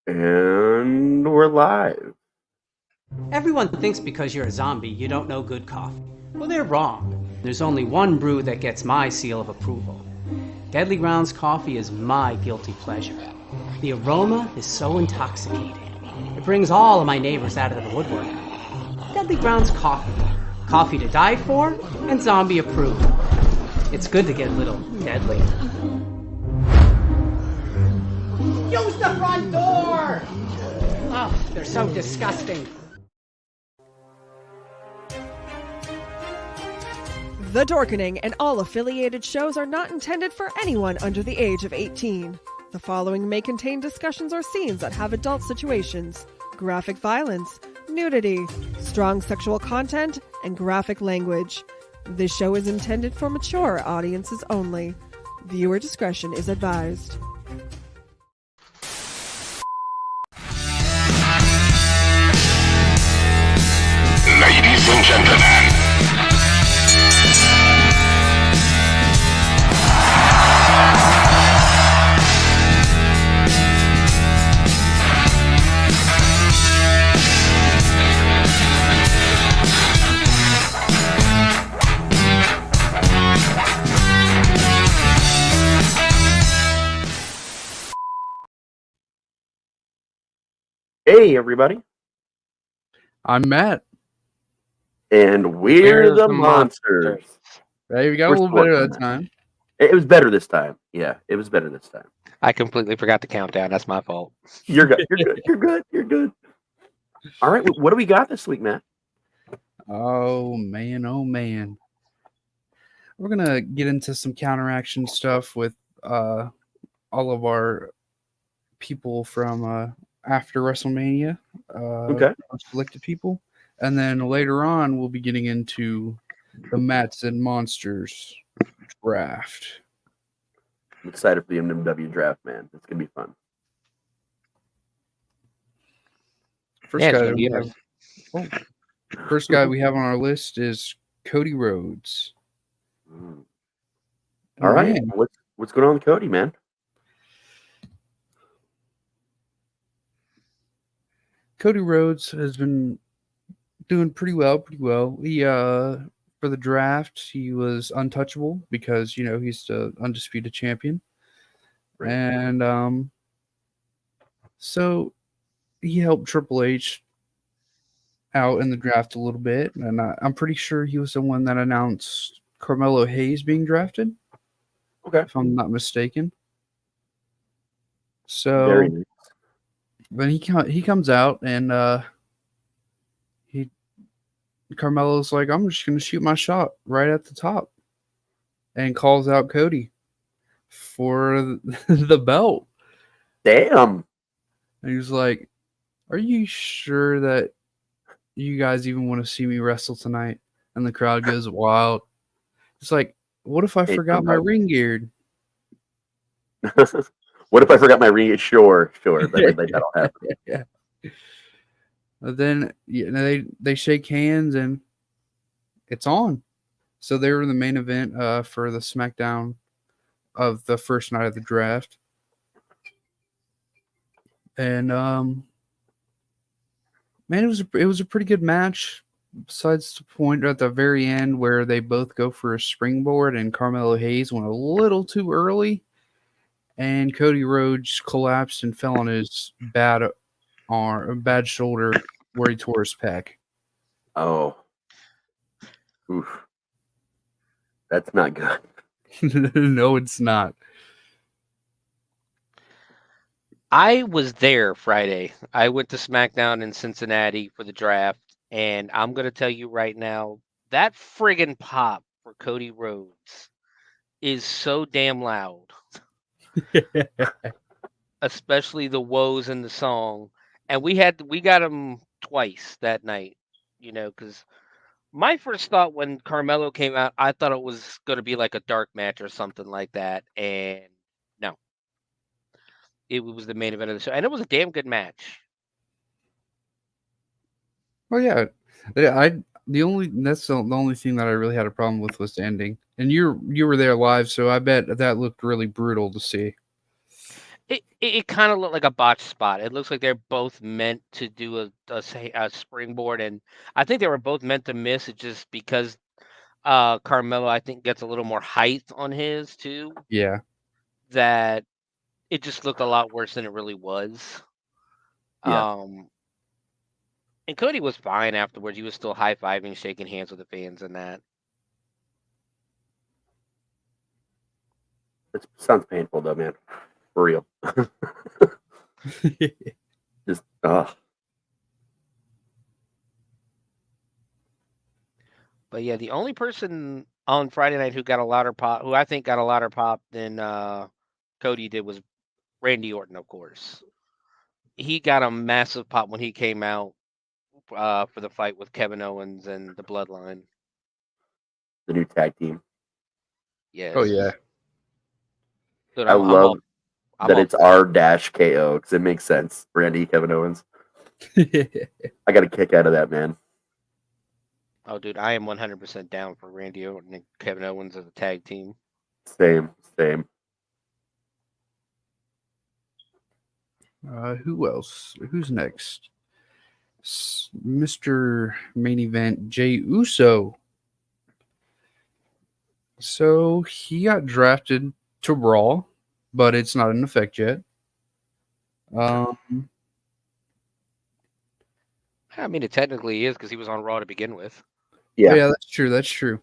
And we're live. Everyone thinks because you're a zombie, you don't know good coffee. Well, they're wrong. There's only one brew that gets my seal of approval. Deadly Grounds coffee is my guilty pleasure. The aroma is so intoxicating. It brings all of my neighbors out of the woodwork. Deadly Grounds coffee. Coffee to die for and zombie approved. It's good to get a little deadly. Use the front door! Oh, they're so disgusting. The Dorkening and all affiliated shows are not intended for anyone under the age of 18. The following may contain discussions or scenes that have adult situations, graphic violence, nudity, strong sexual content, and graphic language. This show is intended for mature audiences only. Viewer discretion is advised. Ladies and gentlemen, Hey, everybody. I'm Matt. And we're the monsters. Hey, we got We're a little still better working that time. It was better this time. Yeah, it was better this time. I completely forgot the countdown. That's my fault. You're good. You're good. You're good. You're good. All right. What do we got this week, Matt? Oh man. We're gonna get into some counteraction stuff with all of our people from after WrestleMania. Okay. Selected people. And then later on we'll be getting into the Mats and Monsters draft. I'm excited for the MMW Draft, man. It's going to be fun. First Yeah, it's guy gonna we be have, first guy we have on our list is Cody Rhodes. All right. Man, What's going on with Cody, man? Cody Rhodes has been doing pretty well. He for the draft, he was untouchable because he's the undisputed champion. Right. And so he helped Triple H out in the draft a little bit, and I'm pretty sure he was the one that announced Carmelo Hayes being drafted. Okay. If I'm not mistaken. Very So nice. then he comes out and Carmelo's like, I'm just gonna shoot my shot right at the top, and calls out Cody for the belt. Damn. And he was like, are you sure that you guys even want to see me wrestle tonight? And the crowd goes wild. It's like, what if I Hey, forgot my ring gear? What if I forgot my ring? Sure. That'll happen. Yeah. But then they shake hands and it's on. So they were in the main event for the SmackDown of the first night of the draft. And man, it was a pretty good match. Besides the point at the very end where they both go for a springboard and Carmelo Hayes went a little too early, and Cody Rhodes collapsed and fell on his bad shoulder where he tore his pec. Oh. Oof. That's not good. No, it's not. I was there Friday. I went to SmackDown in Cincinnati for the draft, and I'm gonna tell you right now, that friggin' pop for Cody Rhodes is so damn loud. Especially the woes in the song. And we got him twice that night, because my first thought when Carmelo came out, I thought it was going to be like a dark match or something like that. And no, it was the main event of the show. And it was a damn good match. Well, yeah. That's the only thing that I really had a problem with was the ending. And you were there live, so I bet that looked really brutal to see. It kind of looked like a botched spot. It looks like they're both meant to do a springboard, and I think they were both meant to miss. It just because Carmelo, I think, gets a little more height on his too. Yeah. That it just looked a lot worse than it really was. Yeah. And Cody was fine afterwards. He was still high fiving, shaking hands with the fans, and that. It sounds painful though, man. For real. Just But yeah, the only person on Friday night who got a louder pop, who I think got a louder pop than Cody did, was Randy Orton, of course. He got a massive pop when he came out for the fight with Kevin Owens and the Bloodline. the new tag team. Yes. Oh yeah. Dude, I love I'm that all it's R-KO because it makes sense. Randy, Kevin Owens. I got a kick out of that, man. Oh, dude, I am 100% down for Randy Orton and Kevin Owens as a tag team. Same. Who else? Who's next? Mr. Main Event, Jay Uso. So he got drafted to Raw, but it's not in effect yet. I mean, it technically is because he was on Raw to begin with. Yeah. Yeah, that's true. That's true.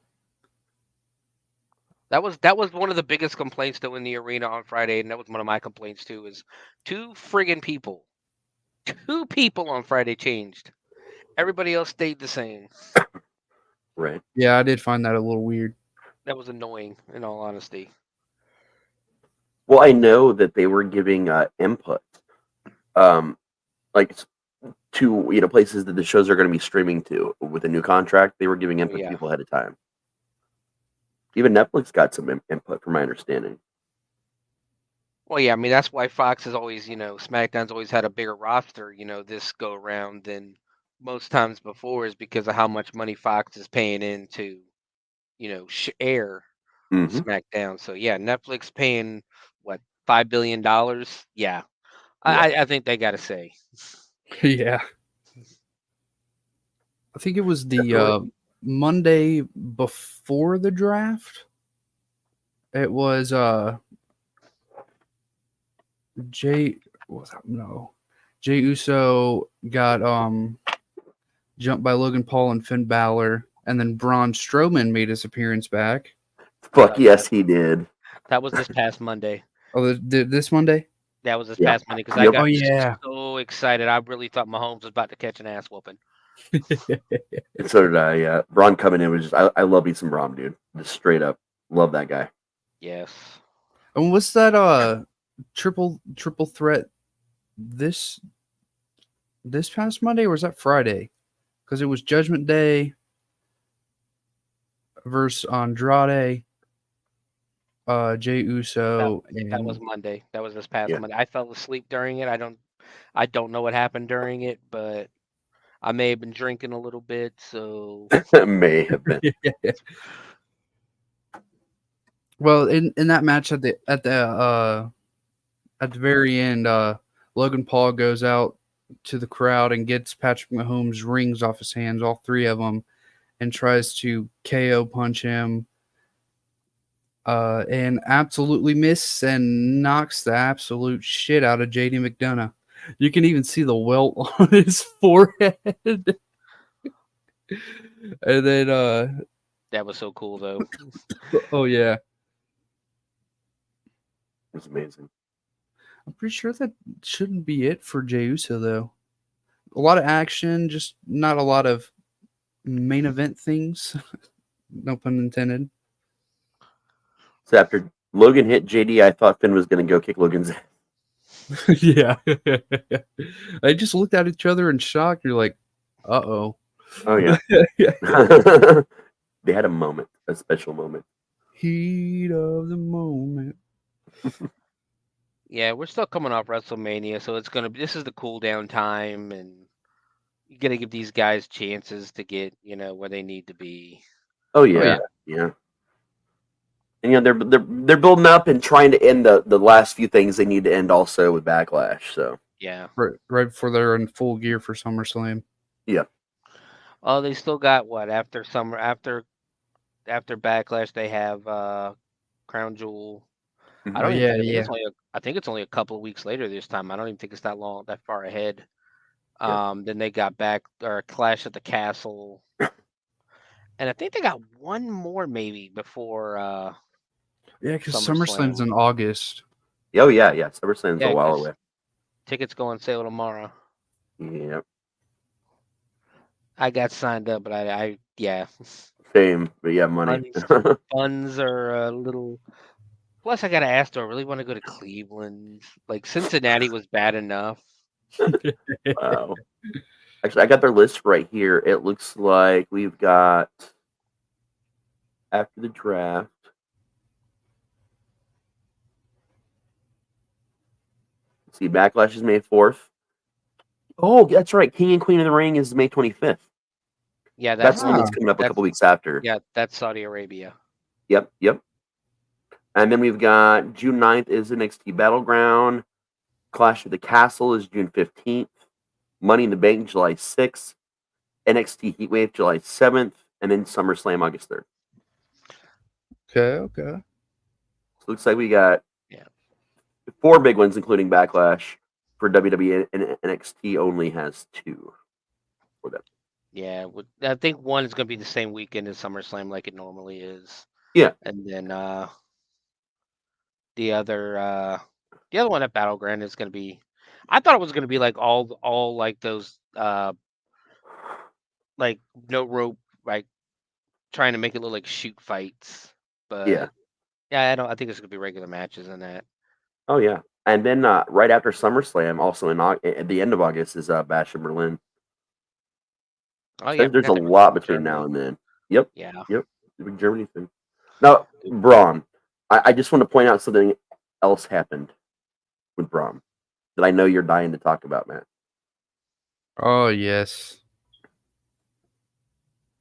That was one of the biggest complaints though in the arena on Friday, and that was one of my complaints too. Is two people on Friday changed. Everybody else stayed the same. Right. Yeah, I did find that a little weird. That was annoying, in all honesty. Well, I know that they were giving input, like to places that the shows are going to be streaming to with a new contract. They were giving input to people ahead of time. Even Netflix got some input, from my understanding. Well, yeah, I mean that's why Fox has always, SmackDown's always had a bigger roster, this go around than most times before, is because of how much money Fox is paying into, air SmackDown. So yeah, Netflix paying what $5 billion. Yeah, I think they got to say. Yeah. I think it was the Monday before the draft. It was Jay Uso got jumped by Logan Paul and Finn Balor, and then Braun Strowman made his appearance back. Fuck yes, he did. That was this past Monday. Oh, this Monday? That was this past Monday because I got so excited. I really thought Mahomes was about to catch an ass whooping. And so did I. Yeah, Braun coming in was just. I love me some Braun, dude. Just straight up, love that guy. Yes. And what's that triple threat this past Monday, or was that Friday? Because it was Judgment Day versus Andrade, Jay Uso. That was Monday. That was this past Monday. I fell asleep during it. I don't know what happened during it, but I may have been drinking a little bit, so may have been. Well, in that match at the very end, Logan Paul goes out to the crowd and gets Patrick Mahomes' rings off his hands, all three of them, and tries to KO punch him, and absolutely misses and knocks the absolute shit out of JD McDonough. You can even see the welt on his forehead. And then that was so cool though. Oh yeah. It was amazing. I'm pretty sure that shouldn't be it for Jey Uso, though. A lot of action, just not a lot of main event things. No pun intended. So after Logan hit JD, I thought Finn was going to go kick Logan's ass. Yeah. I just looked at each other in shock. You're like, uh-oh. Oh, yeah. They had a moment, a special moment. Heat of the moment. Yeah, we're still coming off WrestleMania, so this is the cool down time, and you got to give these guys chances to get, where they need to be. Oh yeah. And they're building up and trying to end the last few things they need to end also with Backlash. So Yeah. Right before they're in full gear for SummerSlam. yeah, Oh, they still got what after Backlash they have Crown Jewel. I Oh don't even yeah, think yeah. I think it's only a couple of weeks later this time. I don't even think it's that far ahead. Yeah. Then they got Clash at the Castle, and I think they got one more maybe before Yeah, because SummerSlam. SummerSlam's in August. Oh yeah, yeah. SummerSlam's a Yeah, while 'cause away. tickets go on sale tomorrow. Yeah, I got signed up, but I yeah. same. But yeah, money. Funds are a little. Plus, I gotta ask, do I really want to go to Cleveland? Like Cincinnati was bad enough. Wow. Actually, I got their list right here. It looks like we've got after the draft. Let's see, Backlash is May 4th. Oh, that's right. King and Queen of the Ring is May 25th. Yeah, That's the one that's coming up a couple weeks after. Yeah, that's Saudi Arabia. Yep. And then we've got June 9th is NXT Battleground. Clash of the Castle is June 15th. Money in the Bank, July 6th. NXT Heatwave, July 7th. And then SummerSlam, August 3rd. Okay. So looks like we got 4 big ones, including Backlash. For WWE, and NXT only has 2 for them. Yeah, I think one is going to be the same weekend as SummerSlam, like it normally is. Yeah, and then the other one at Battleground is going to be. I thought it was going to be like all like those like no rope, like trying to make it look like shoot fights, but yeah, I think it's going to be regular matches in that. Oh yeah, and then right after SummerSlam, also at the end of August, is Bash in Berlin. Oh So yeah, there's a lot between now and then. Yep. Yeah. The big Germany thing. Now, Braun, I just want to point out something else happened with Braun that I know you're dying to talk about, Matt. Oh yes.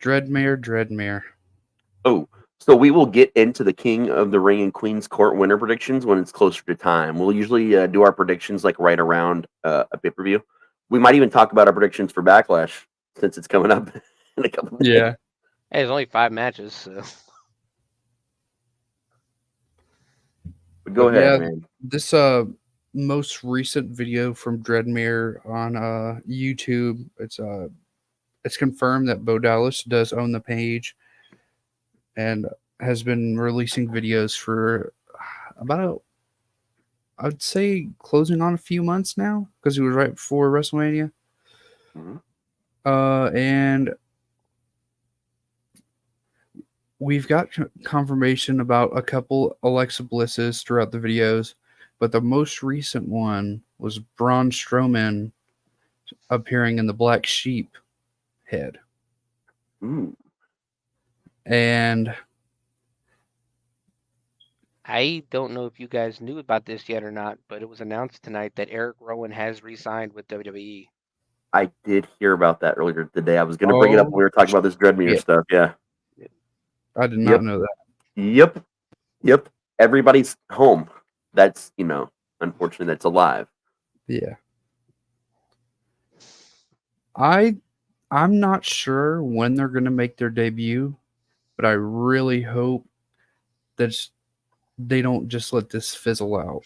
Dreadmare. Oh, so we will get into the King of the Ring and Queen's Court winner predictions when it's closer to time. We'll usually do our predictions like right around a pay-per-view. We might even talk about our predictions for Backlash since it's coming up in a couple days. Yeah. Hey, there's only 5 matches, so. But go ahead, man. This most recent video from Dreadmare on YouTube, it's confirmed that Bo Dallas does own the page and has been releasing videos for about I'd say closing on a few months now because it was right before WrestleMania. Mm-hmm. And we've got confirmation about a couple Alexa Blisses throughout the videos, but the most recent one was Braun Strowman appearing in the Black Sheep head. Ooh. And I don't know if you guys knew about this yet or not, but it was announced tonight that Eric Rowan has re-signed with WWE. I did hear about that earlier today. I was going to bring it up when we were talking about this Dreadmere stuff. Yeah. I did not know that. Yep. Everybody's home. That's, unfortunately, that's alive. Yeah. I'm not sure when they're going to make their debut, but I really hope that they don't just let this fizzle out.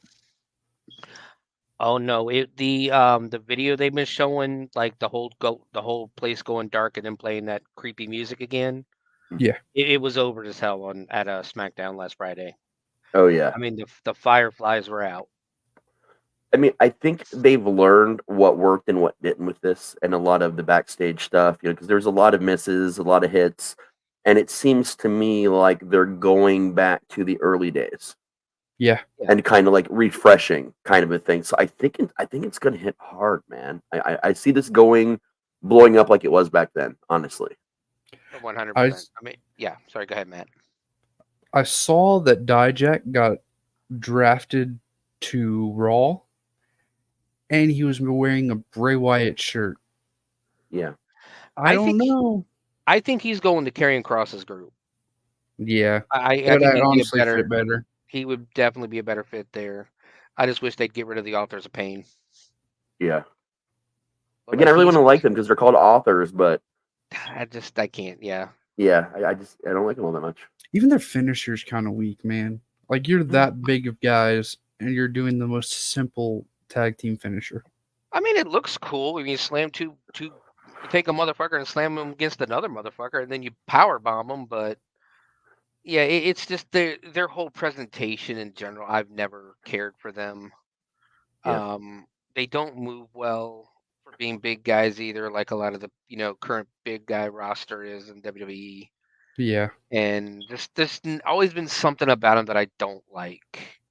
Oh no! The video they've been showing, like the whole place going dark and then playing that creepy music again. Yeah, it was over as hell at SmackDown last Friday. Oh yeah. I mean the fireflies were out. I mean, I think they've learned what worked and what didn't with this, and a lot of the backstage stuff. Because there's a lot of misses, a lot of hits, and it seems to me like they're going back to the early days. Yeah. And kind of like refreshing kind of a thing. So I think it's going to hit hard, man. I see this blowing up like it was back then, honestly. 100%. I mean, yeah. Sorry, go ahead, Matt. I saw that Dijak got drafted to Raw, and he was wearing a Bray Wyatt shirt. Yeah. I don't know. I think he's going to Karrion Kross's group. Yeah, I but think I he'd be a honestly fit better. better. He would definitely be a better fit there. I just wish they'd get rid of the authors of pain. Yeah. But Again, like I really want he's, to like them because they're called authors, but I can't. Yeah. yeah, I don't like them all that much. Even their finisher's kind of weak, man. Like you're that big of guys, and you're doing the most simple tag team finisher. I mean, it looks cool. I mean, you slam two, you take a motherfucker and slam him against another motherfucker, and then you power bomb them. But yeah, it's just their whole presentation in general. I've never cared for them. Yeah. They don't move well for being big guys either, like a lot of the current big guy roster is in WWE. Yeah, And there's always been something about him that I don't like.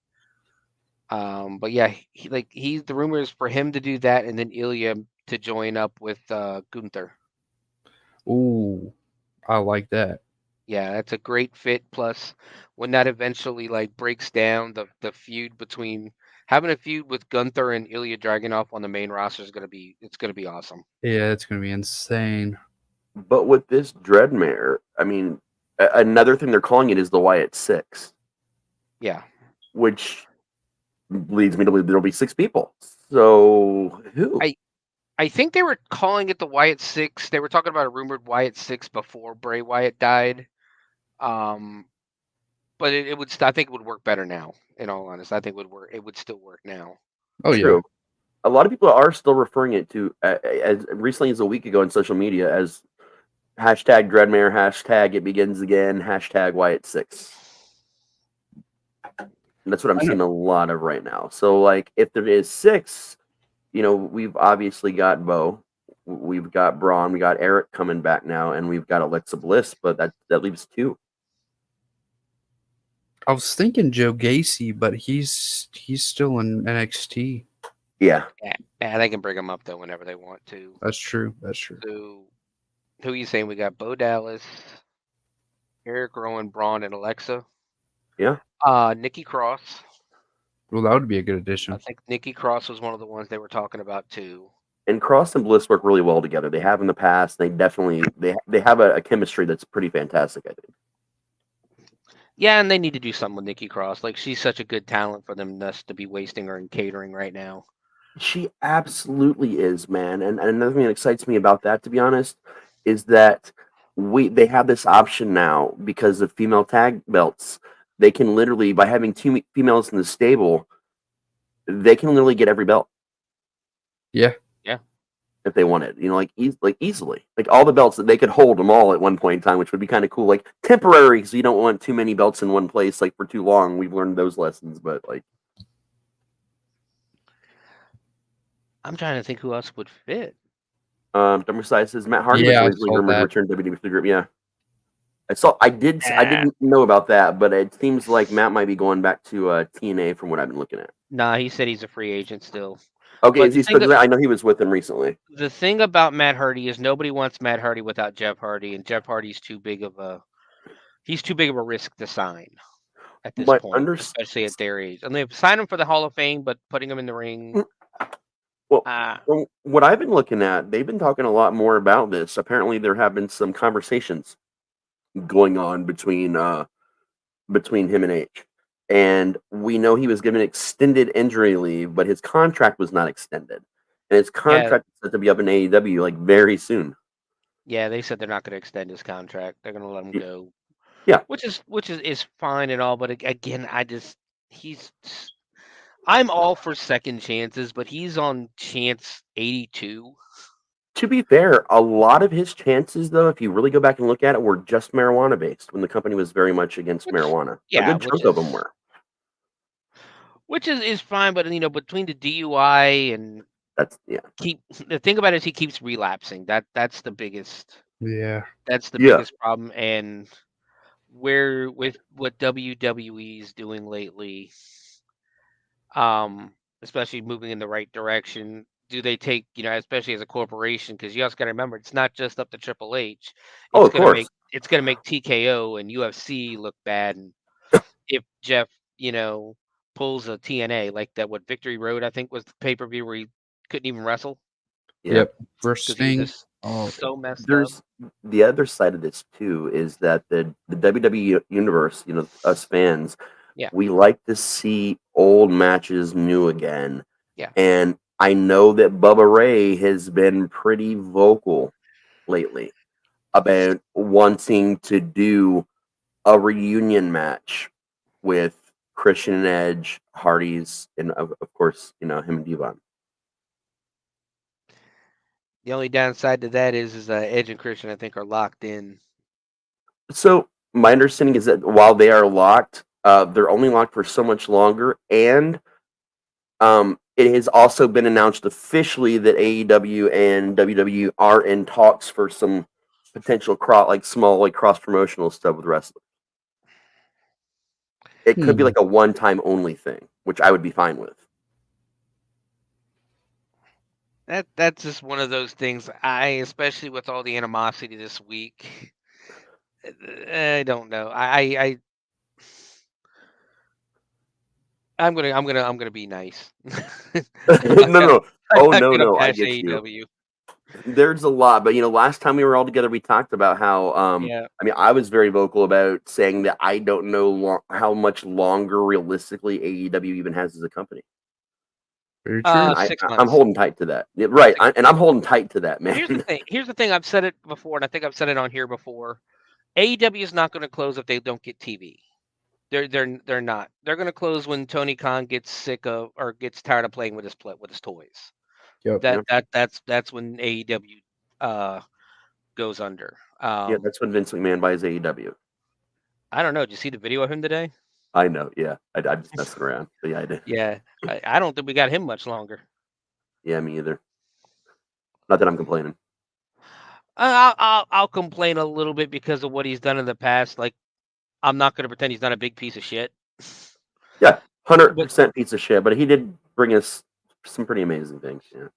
But yeah, the rumor is for him to do that, and then Ilya to join up with Gunther. ooh, I like that. Yeah, that's a great fit. Plus, when that eventually like breaks down, the feud between having a feud with Gunther and Ilya Dragunov on the main roster is gonna be awesome. Yeah, it's gonna be insane. But with this Dreadmare, I mean, another thing they're calling it is the Wyatt Six, Yeah, which leads me to believe there'll be 6 people. So who? I think they were calling it the Wyatt Six. They were talking about a rumored Wyatt Six before Bray Wyatt died. But it would. I think it would work better now. In all honesty, I think it would work. It would still work now. Oh yeah, True. A lot of people are still referring it to as recently as a week ago on social media as hashtag Dreadmare, hashtag it begins again, hashtag Wyatt Six. And that's what I'm I know. seeing a lot of right now. So like if there is 6, we've obviously got Bo, we've got Braun, we got Eric coming back now, and we've got Alexa Bliss, but that leaves 2. I was thinking Joe Gacy, but he's still in NXT. Yeah. Yeah, they can bring them up though whenever they want to. That's true. That's true. So, who are you saying? We got Bo Dallas, Eric Rowan, Braun, and Alexa. Yeah. Nikki Cross. Well, that would be a good I addition. think Nikki Cross was one of the ones they were talking about too. And Cross and Bliss work really well together. They have in the past. They definitely they have a chemistry that's pretty fantastic, I think. Yeah, and they need to do something with Nikki Cross. Like she's such a good talent for them to be wasting her in catering right now. She absolutely is, man. And another thing that excites me about that, to be honest, is that they have this option now because of female tag belts. They can literally, by having 2 females in the stable, they can literally get every belt. Yeah. Yeah. If they wanted, easily, like all the belts that they could hold them all at one point in time, which would be kind of cool. Like temporary, because you don't want too many belts in one place, like for too long. We've learned those lessons, but like, I'm trying to think who else would fit. Dumber Size says Matt Hardy Yeah, I was originally saw rumored to that. return to WWE group. Yeah, I didn't know about that, but it seems like Matt might be going back to TNA from what I've been looking at. Nah, he said he's a free agent still. Okay, But is he still? I know he was with them recently. The thing about Matt Hardy is nobody wants Matt Hardy without Jeff Hardy, and Jeff Hardy's too big of a risk to sign at this point, especially at their age. And they've signed him for the Hall of Fame, but putting him in the ring. Well, from what I've been looking at, they've been talking a lot more about this. Apparently, there have been some conversations going on between him and H. And we know he was given extended injury leave, but his contract was not extended. And his contract is set to be up in AEW like very soon. Yeah, they said they're not going to extend his contract. They're going to let him go. Yeah. Which is fine and all, but again, I'm all for second chances, but he's on chance 82. To be fair, a lot of his chances, though, if you really go back and look at it, were just marijuana based when the company was very much against marijuana. Yeah, a good chunk of them were. Which is fine, but between the DUI and the thing about it is he keeps relapsing. That's the biggest. Yeah. That's the biggest problem, and where with what WWE is doing lately, especially moving in the right direction. Do they take, especially as a corporation, because you also got to remember it's not just up to Triple H. It's gonna make TKO and UFC look bad, and if Jeff, pulls a TNA like that, what Victory Road I think was the pay-per-view where he couldn't even wrestle. Yep. For Sting. Oh, So messed up. There's the other side of this too is that the WWE universe, us fans, Yeah. we like to see old matches new again. Yeah. And I know that Bubba Ray has been pretty vocal lately about wanting to do a reunion match with Christian and Edge, Hardy's, and of course, him and Devon. The only downside to that is Edge and Christian, I think, are locked in. So my understanding is that while they are locked, they're only locked for so much longer, and it has also been announced officially that AEW and WWE are in talks for some potential small cross promotional stuff with wrestling. It could be like a one time only thing, which I would be fine with. That's just one of those things. Especially with all the animosity this week, I don't know. I'm gonna be nice. No. I'm Oh, not no, gonna no. I bash get you. AEW. There's a lot, but last time we were all together, we talked about how Yeah. I was very vocal about saying that I don't know how much longer realistically AEW even has as a company. very true. 6 I'm months. holding tight to that. Yeah, right, and I'm holding tight to that, man. Here's the thing. I've said it before, and I think I've said it on here before. AEW is not going to close if they don't get TV. They're not. They're going to close when Tony Khan gets sick of or gets tired of playing with his toys. Yep. That's when AEW goes under. Yeah, that's when Vince McMahon buys AEW. I don't know. Did you see the video of him today? I know. Yeah, I'm just messing around. But yeah, I did. Yeah, I don't think we got him much longer. Yeah, me either. Not that I'm complaining. I'll complain a little bit because of what he's done in the past. Like, I'm not going to pretend he's not a big piece of shit. Yeah, 100% piece of shit, but he did bring us some pretty amazing things. Yeah.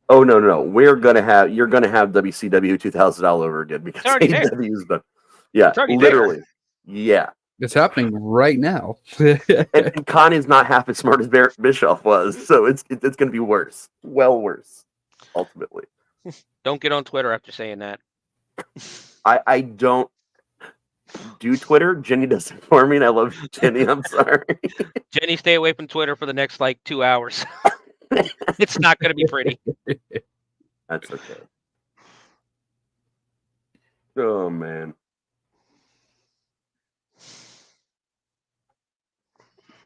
Oh no, you're gonna have WCW 2000 all over again because It's already there. AEW's done. Yeah, already literally. there. Yeah, It's happening right now. and Khan is not half as smart as Bischoff was, so it's gonna be worse, well worse, ultimately. Don't get on Twitter after saying that. I don't do Twitter. Jenny does it for me, and I love Jenny. I'm sorry. Jenny, stay away from Twitter for the next 2 hours. It's not going to be pretty. That's okay. Oh man.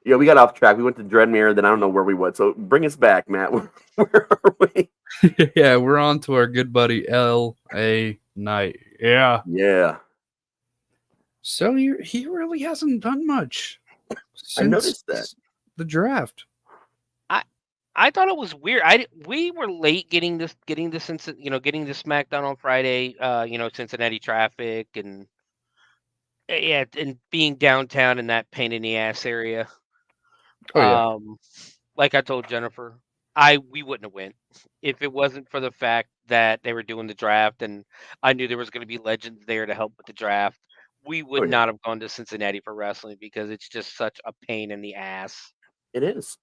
Yeah, we got off track. We went to Dreadmere, then I don't know where we went. So bring us back, Matt. Where are we? Yeah, we're on to our good buddy L.A. Knight. Yeah. Yeah. So he really hasn't done much I noticed that. the draft. I thought it was weird. We were late getting this getting the SmackDown on Friday. Cincinnati traffic and and being downtown in that pain in the ass area. Oh, yeah. Like I told Jennifer, we wouldn't have went if it wasn't for the fact that they were doing the draft and I knew there was going to be legends there to help with the draft. We would not have gone to Cincinnati for wrestling because it's just such a pain in the ass. It is.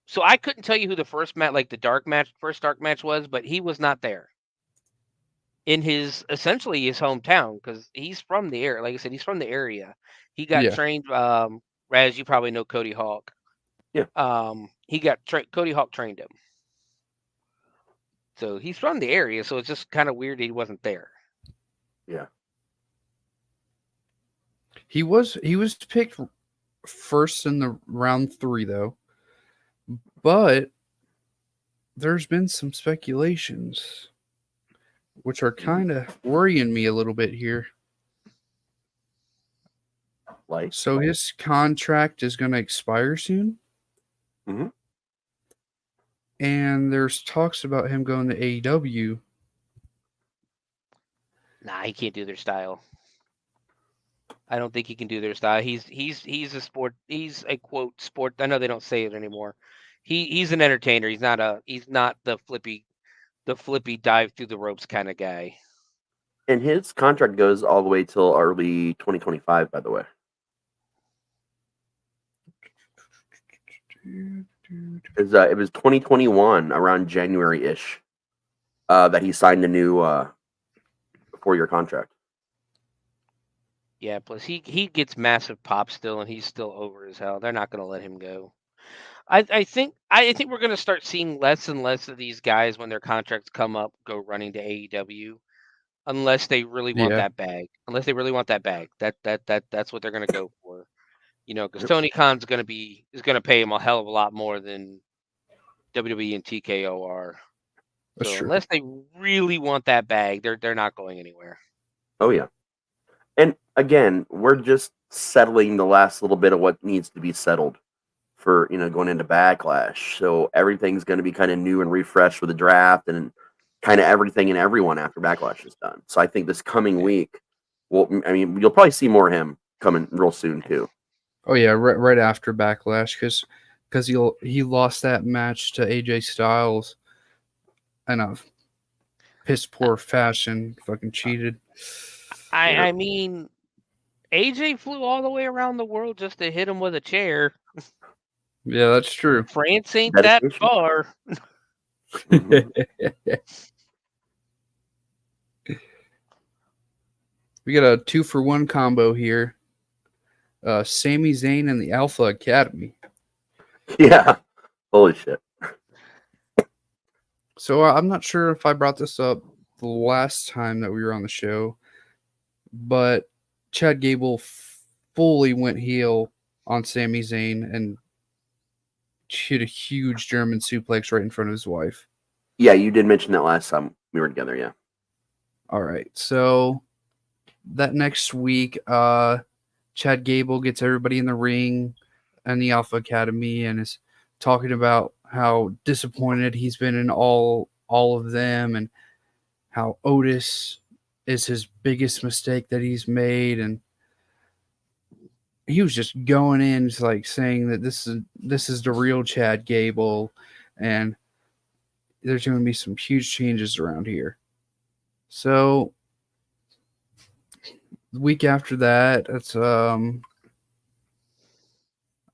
So I couldn't tell you who the first match, like the first dark match was, but he was not there. In essentially his hometown, because he's from the area. Like I said, he's from the area. He got trained. Raz, you probably know Cody Hawk. Yeah. Cody Hawk trained him. So he's from the area. So it's just kind of weird that he wasn't there. Yeah. He was picked first in the round 3 though. But there's been some speculations which are kind of worrying me a little bit here. So his contract is going to expire soon. Mm-hmm. And there's talks about him going to AEW. Nah, he can't do their style. I don't think he can do their style. He's a sport. He's a quote sport. I know they don't say it anymore. He's an entertainer. He's not the flippy dive through the ropes kind of guy. And his contract goes all the way till early 2025, by the way. It was 2021, around January-ish. that he signed a new 4-year contract. Yeah, plus he gets massive pop still, and he's still over as hell. They're not going to let him go. I think we're going to start seeing less and less of these guys when their contracts come up go running to AEW, unless they really want Yeah, that bag. Unless they really want that bag, that's what they're going to go for. Because Yep. Tony Khan's going to pay him a hell of a lot more than WWE and TKO are. that's So true. unless they really want that bag, they're not going anywhere. Oh yeah. And again, we're just settling the last little bit of what needs to be settled for going into Backlash. So everything's going to be kind of new and refreshed with the draft and kind of everything and everyone after Backlash is done. So I think this coming week, you'll probably see more of him coming real soon too. Oh yeah, right after Backlash, because he lost that match to AJ Styles in a piss poor fashion. Fucking cheated. I mean, AJ flew all the way around the world just to hit him with a chair. Yeah, that's true. France ain't that far. Mhm. We got a 2-for-1 combo here. Sami Zayn and the Alpha Academy. Yeah. Holy shit. So I'm not sure if I brought this up the last time that we were on the show, but Chad Gable fully went heel on Sami Zayn and hit a huge German suplex right in front of his wife. Yeah, you did mention that last time we were together, yeah. All right. So that next week, Chad Gable gets everybody in the ring and the Alpha Academy and is talking about how disappointed he's been in all of them and how Otis is his biggest mistake that he's made. And he was just going in like saying that this is the real Chad Gable and there's going to be some huge changes around here. So the week after that, it's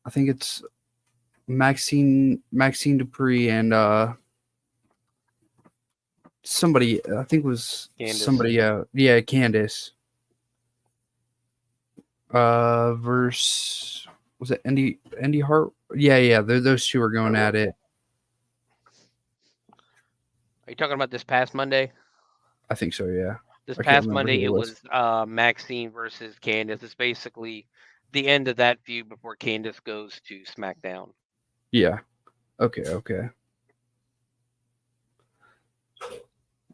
I think it's Maxine Dupree and somebody, I think it was Candace. somebody Candace. Versus, was it Indy Hart? Yeah, those two are going at it. Are you talking about this past Monday? I think so, yeah. This I can't past remember who Monday, it it was. was Maxine versus Candace. It's basically the end of that feud before Candace goes to SmackDown. Yeah. Okay.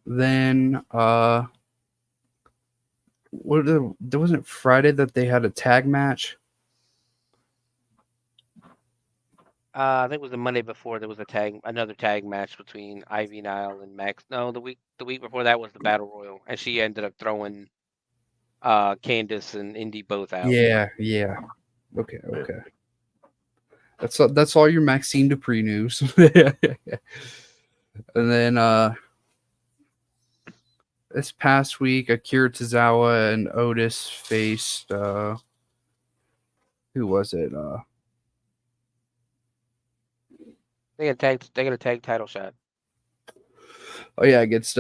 Then wasn't it Friday that they had a tag match? I think it was the Monday before there was another tag match between Ivy Nile and Max. No, the week before that was the Battle Royal, and she ended up throwing Candace and Indy both out. Yeah. Okay. That's all your Maxine Dupree news. And then this past week, Akira Tozawa and Otis faced who was it? They got a tag title shot. Oh yeah, against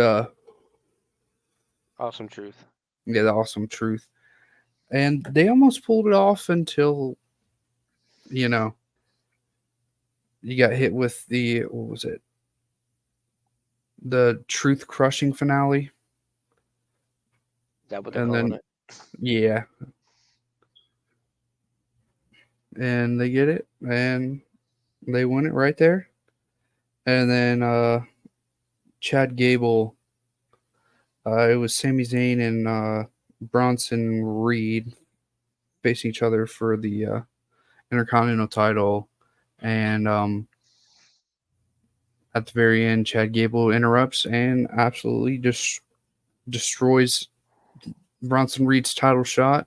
Awesome Truth. Yeah, the Awesome Truth. And they almost pulled it off until you got hit with the, what was it? The Truth Crushing finale. Is that what they're calling it? Yeah. And they get it, and they win it right there. And then Chad Gable, it was Sami Zayn and Bronson Reed facing each other for the Intercontinental title. And at the very end, Chad Gable interrupts and absolutely just destroys Bronson Reed's title shot.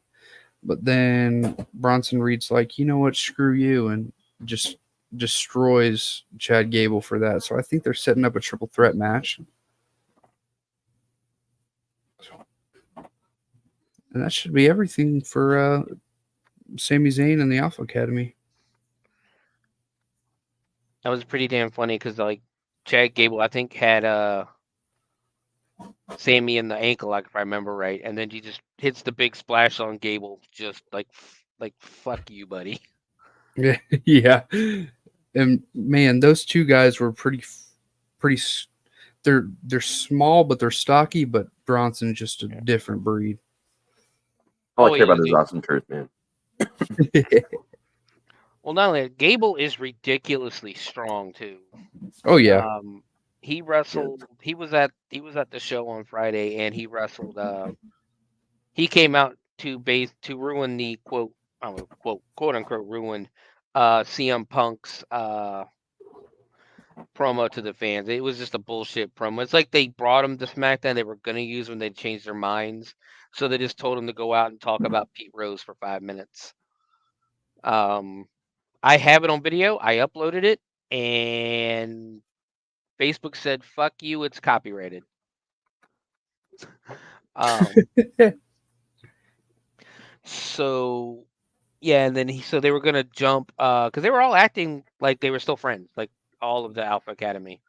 But then Bronson Reed's like, you know what, screw you, and just destroys Chad Gable for that. So I think they're setting up a triple threat match. And that should be everything for Sami Zayn and the Alpha Academy. That was pretty damn funny because like Chad Gable, I think had Sammy in the ankle, like if I remember right, and then he just hits the big splash on Gable, just like fuck you, buddy. Yeah. And man, those two guys were pretty. They're small, but they're stocky. But Bronson's just a different breed. All Oh I care yeah, about is awesome truth, man. well, not only that, Gable is ridiculously strong too. Oh yeah, He wrestled. He was at the show on Friday, and he wrestled. He came out to ruin the quote, I don't know, quote unquote ruin CM Punk's promo to the fans. It was just a bullshit promo. It's like they brought him to SmackDown they were gonna use when they changed their minds, so they just told him to go out and talk about Pete Rose for 5 minutes. I have it on video. I uploaded it, and Facebook said, "Fuck you, it's copyrighted." So yeah, and then so they were gonna jump because they were all acting like they were still friends, like all of the Alpha Academy.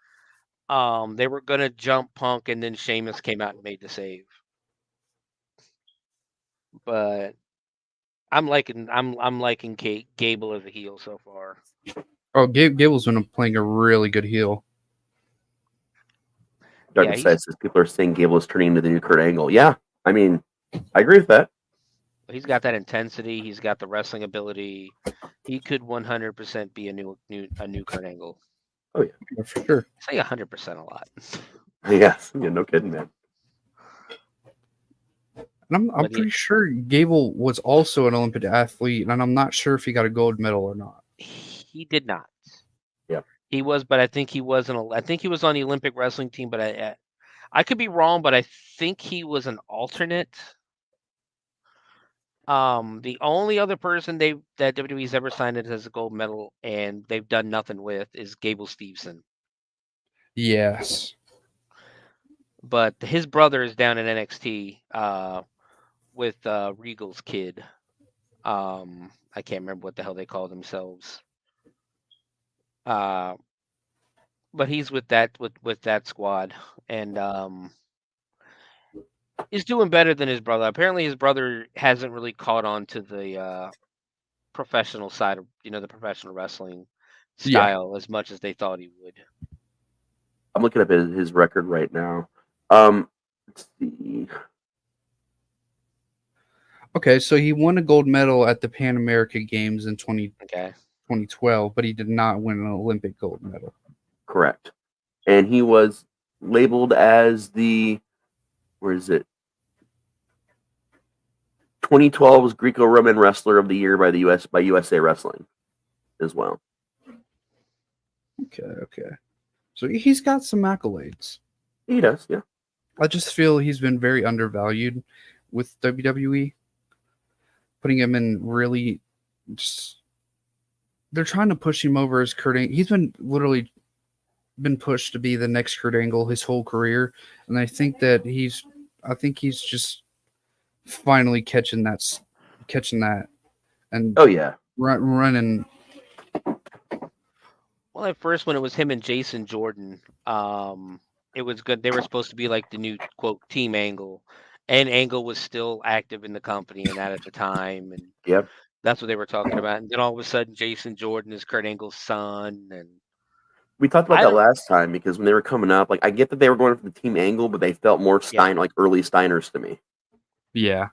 They were gonna jump Punk, and then Sheamus came out and made the save. But I'm liking Gable as a heel so far. Oh, Gable's been playing a really good heel. Dark Side says people are saying Gable is turning into the new Kurt Angle. Yeah, I mean, I agree with that. He's got that intensity. He's got the wrestling ability. He could 100% be a new Kurt Angle. Oh yeah, for sure. Say 100% a lot. Yes, yeah, no kidding, man. And I'm pretty sure Gable was also an Olympic athlete, and I'm not sure if he got a gold medal or not. He did not. Yeah, he was, but I think he was I think he was on the Olympic wrestling team, but I could be wrong, but I think he was an alternate. The only other person that WWE's ever signed as a gold medal and they've done nothing with is Gable Steveson. Yes. But his brother is down in NXT with Regal's kid. I can't remember what the hell they call themselves. But he's with that squad, and he's doing better than his brother. Apparently, his brother hasn't really caught on to the professional side of the professional wrestling style as much as they thought he would. I'm looking up his record right now. Let's see. Okay, so he won a gold medal at the Pan America Games in 2012, but he did not win an Olympic gold medal. Correct. And he was labeled as the, where is it? 2012 was Greco-Roman Wrestler of the Year by USA Wrestling as well. Okay. So he's got some accolades. He does, yeah. I just feel he's been very undervalued with WWE. Putting him in really just, they're trying to push him over as Kurt Angle. He's been literally been pushed to be the next Kurt Angle his whole career. And I think he's just finally catching that and oh yeah, running. Well, at first when it was him and Jason Jordan, it was good. They were supposed to be like the new quote Team Angle, and Angle was still active in the company and that at the time, and yep, that's what they were talking about. And then all of a sudden, Jason Jordan is Kurt Angle's son, and we talked about that last time because when they were coming up, like I get that they were going for the Team Angle, but they felt more like early Steiners to me. Yeah,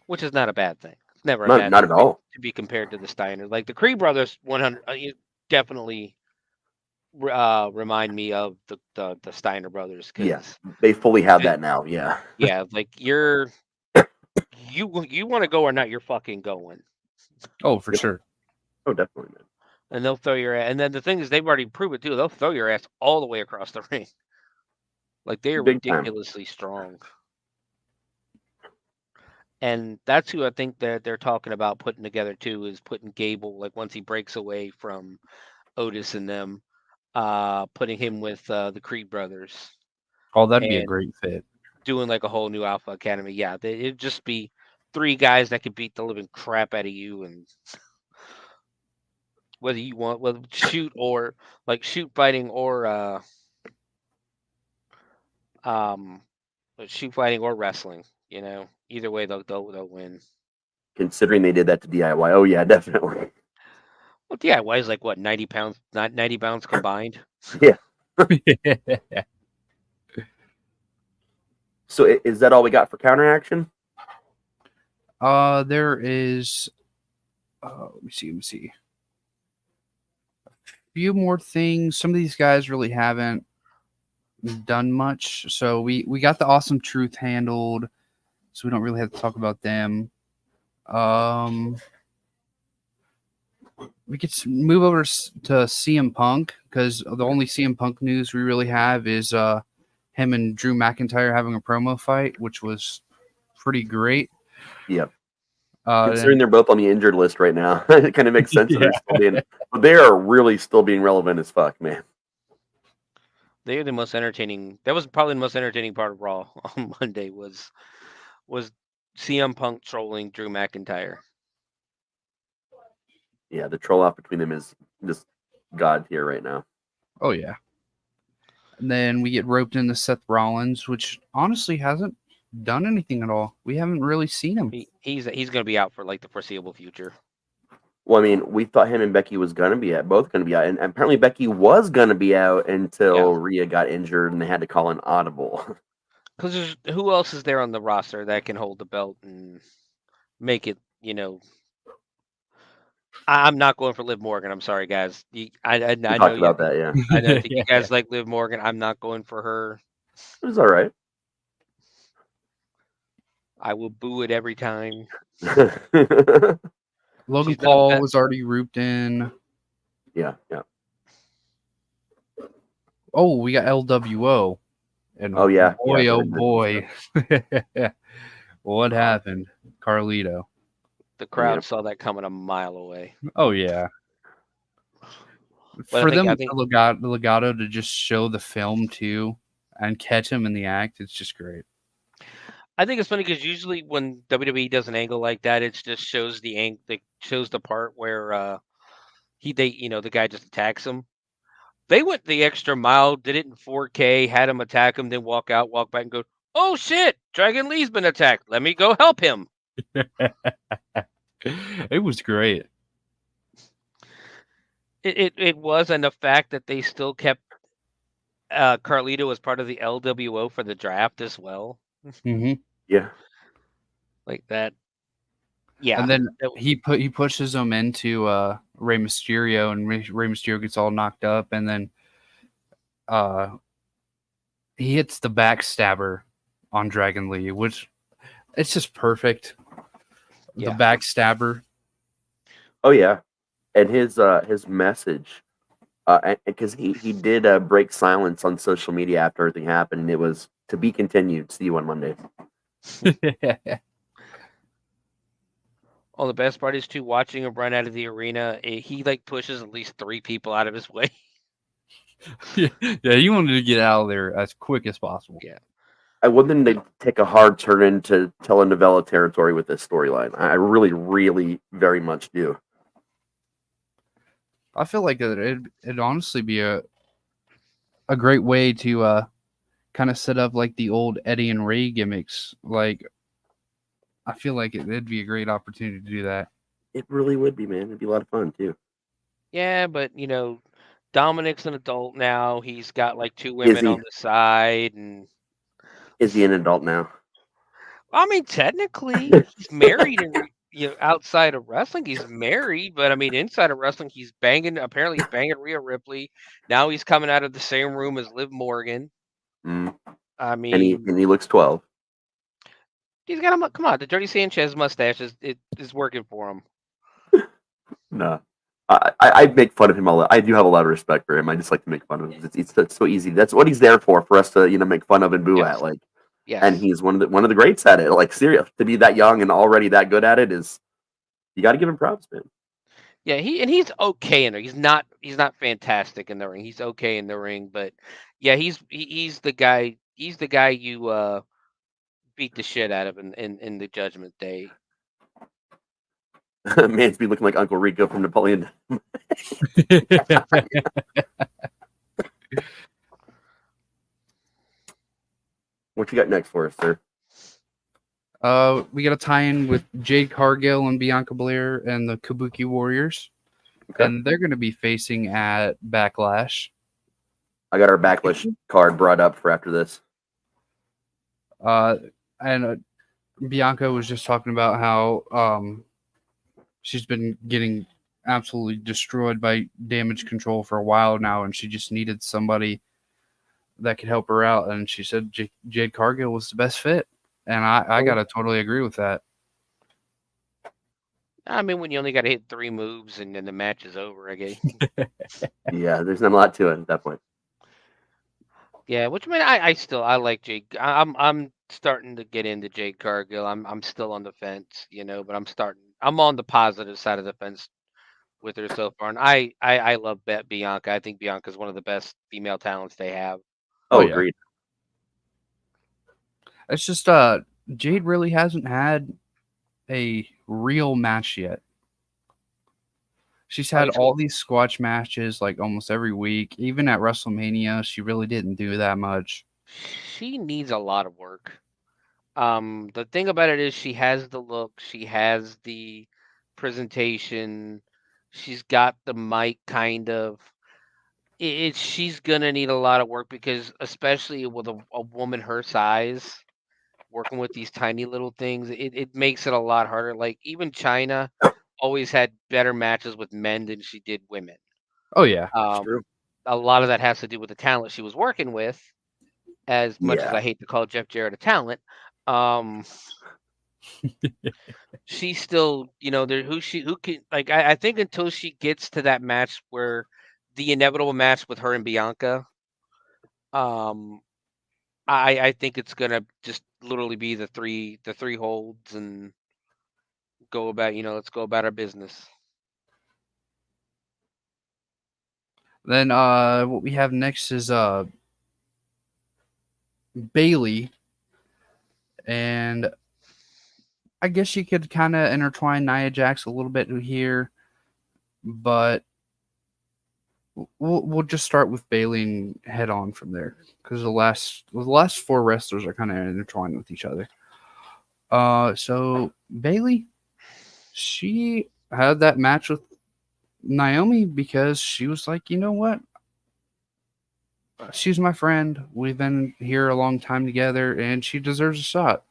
which is not a bad thing. It's never not at all to be compared to the Steiner. Like the Creed brothers, 100 definitely remind me of the Steiner brothers. Yes, they fully have that now. Yeah, yeah, like you want to go or not, you're fucking going. Oh, for sure. Oh, definitely, man. And they'll throw your ass. And then the thing is, they've already proved it too. They'll throw your ass all the way across the ring. Like they are ridiculously strong. And that's who I think that they're talking about putting together too, is putting Gable, like once he breaks away from Otis and them, putting him with the Creed brothers. Oh, that'd be a great fit. Doing like a whole new Alpha Academy. Yeah, it'd just be 3 guys that could beat the living crap out of you, and whether you want shoot fighting or But shoe fighting or wrestling, either way they'll win. Considering they did that to DIY, oh yeah, definitely. Well, DIY is like what 90 pounds, not 90 pounds combined. Yeah. So is that all we got for counteraction? There is. Let me see. A few more things. Some of these guys really haven't done much. So we got the Awesome Truth handled, so we don't really have to talk about them. We could move over to CM Punk, because the only CM Punk news we really have is him and Drew McIntyre having a promo fight, which was pretty great. Yep. Considering they're both on the injured list right now, it kind of makes sense that they're still being, but they are really still being relevant as fuck, man. They are the most entertaining. That was probably the most entertaining part of Raw on Monday was CM Punk trolling Drew McIntyre. Yeah, the troll off between them is just god tier right now. Oh yeah. And then we get roped into Seth Rollins, which honestly hasn't done anything at all. We haven't really seen him. He's going to be out for like the foreseeable future. Well, I mean, we thought him and Becky was both going to be out, and apparently Becky was going to be out until Rhea got injured, and they had to call an audible. Because who else is there on the roster that can hold the belt and make it, I'm not going for Liv Morgan. I'm sorry, guys. I know about that, yeah. I know you guys like Liv Morgan. I'm not going for her. It was all right. I will boo it every time. Logan Paul was already roped in. Yeah. Oh, we got LWO. And boy. What happened? Carlito. The crowd saw that coming a mile away. Oh, yeah. But for them, the Legato to just show the film, too, and catch him in the act, it's just great. I think it's funny because usually when WWE does an angle like that, it just shows the part where the guy just attacks him. They went the extra mile, did it in 4K, had him attack him, then walk out, walk back, and go, "Oh shit, Dragon Lee's been attacked. Let me go help him." It was great. It was, and the fact that they still kept Carlito as part of the LWO for the draft as well. Mm-hmm. Yeah, like that. Yeah, and then he pushes him into Rey Mysterio, and Rey Mysterio gets all knocked up, and then he hits the backstabber on Dragon Lee, which it's just perfect. Yeah. The backstabber. Oh yeah, and his message, because he did break silence on social media after everything happened, and it was to be continued. See you on Monday. Oh, the best part is too watching him run out of the arena. He pushes at least 3 people out of his way. Yeah, he wanted to get out of there as quick as possible. Yeah, I want them to take a hard turn into telenovela territory with this storyline. I really, really, very much do. I feel like it'd honestly be a great way to kind of set up like the old Eddie and Ray gimmicks. Like, I feel like it'd be a great opportunity to do that. It really would be, man. It'd be a lot of fun too. Yeah, but Dominic's an adult now. He's got 2 women on the side, and is he an adult now? I mean, technically, he's married, and outside of wrestling, he's married. But I mean, inside of wrestling, he's banging. Apparently, he's banging Rhea Ripley. Now he's coming out of the same room as Liv Morgan. Mm. I mean, and he looks 12. He's got a come on. The Dirty Sanchez mustache is working for him. No, I make fun of him a lot. I do have a lot of respect for him. I just like to make fun of him. It's so easy. That's what he's there for us to make fun of and boo at. Yes. And he's one of the greats at it. Serious to be that young and already that good at it is, you got to give him props, man. Yeah, he's okay in there. He's not fantastic in the ring. He's okay in the ring, but yeah, he's the guy. He's the guy you beat the shit out of in the Judgment Day. Man's be looking like Uncle Rico from Napoleon. What you got next for us, sir? We got a tie-in with Jade Cargill and Bianca Belair and the Kabuki Warriors. Okay. And they're going to be facing at Backlash. I got our backlash card brought up for after this. And Bianca was just talking about how she's been getting absolutely destroyed by damage control for a while now, and she just needed somebody that could help her out. And she said Jade Cargill was the best fit. And I got to totally agree with that. I mean, when you only got to hit 3 moves and then the match is over, I guess. Yeah, there's not a lot to it at that point. Yeah, which I mean, I like Jade. I'm starting to get into Jade Cargill. I'm still on the fence, but I'm on the positive side of the fence with her so far, and I love Bianca. I think Bianca's one of the best female talents they have. Oh, yeah. agreed. It's just Jade really hasn't had a real match yet. She's had all these squash matches like almost every week. Even at WrestleMania, she really didn't do that much. She needs a lot of work. The thing about it is she has the look, she has the presentation, she's got the mic kind of. She's gonna need a lot of work because especially with a woman her size, working with these tiny little things, it makes it a lot harder. Like even China always had better matches with men than she did women. Oh yeah, True. A lot of that has to do with the talent she was working with. As much as Yeah. I hate to call Jeff Jarrett a talent, she's still, there who can like I think until she gets to that match where the inevitable match with her and Bianca, I think it's gonna just literally be the three holds and go about, let's go about our business. Then what we have next is Bailey, and I guess you could kind of intertwine Nia Jax a little bit here, but we'll just start with Bailey and head on from there because the last 4 wrestlers are kind of intertwined with each other. So Bailey, she had that match with Naomi because she was like, you know what? She's my friend. We've been here a long time together, and she deserves a shot.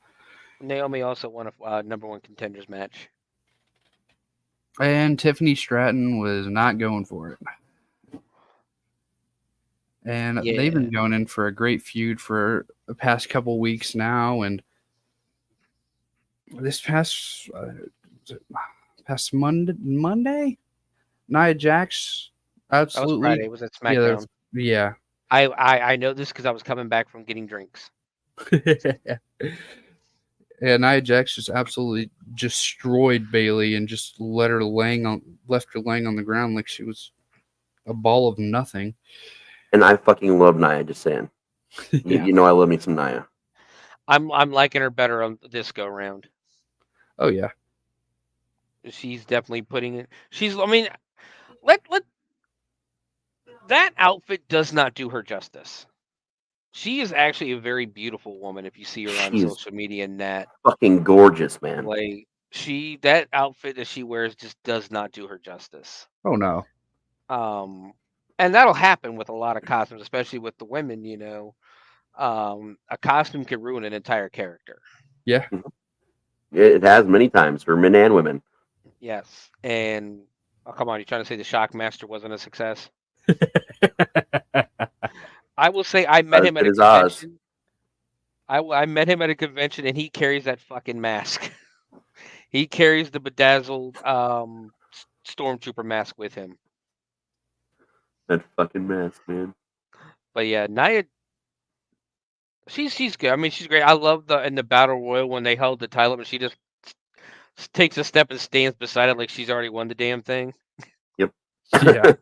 Naomi also won a number 1 contenders match. And Tiffany Stratton was not going for it. And they've been going in for a great feud for the past couple weeks now. And this past Monday, Nia Jax absolutely. That was Friday. Was at SmackDown. Yeah. I know this because I was coming back from getting drinks. Yeah, Nia Jax just absolutely destroyed Bailey and just left her laying on the ground like she was a ball of nothing. And I fucking love Nia, just saying. Yeah. You know I love me some Nia. I'm liking her better on this go round. Oh yeah. She's definitely putting it. I mean, let that outfit does not do her justice. She is actually a very beautiful woman if you see her on social media and that. Fucking gorgeous, man. Like that outfit that she wears just does not do her justice. Oh no. And that'll happen with a lot of costumes, especially with the women, a costume can ruin an entire character. Yeah. It has many times for men and women. Yes. And come on, you're trying to say the Shockmaster wasn't a success? I will say I met him at a convention. I met him at a convention and he carries that fucking mask. He carries the bedazzled stormtrooper mask with him. That fucking mask, man. But yeah, Nia, she's good. I mean, she's great. I love in the Battle Royal when they held the title up and she just takes a step and stands beside it like she's already won the damn thing. Yep. Yeah.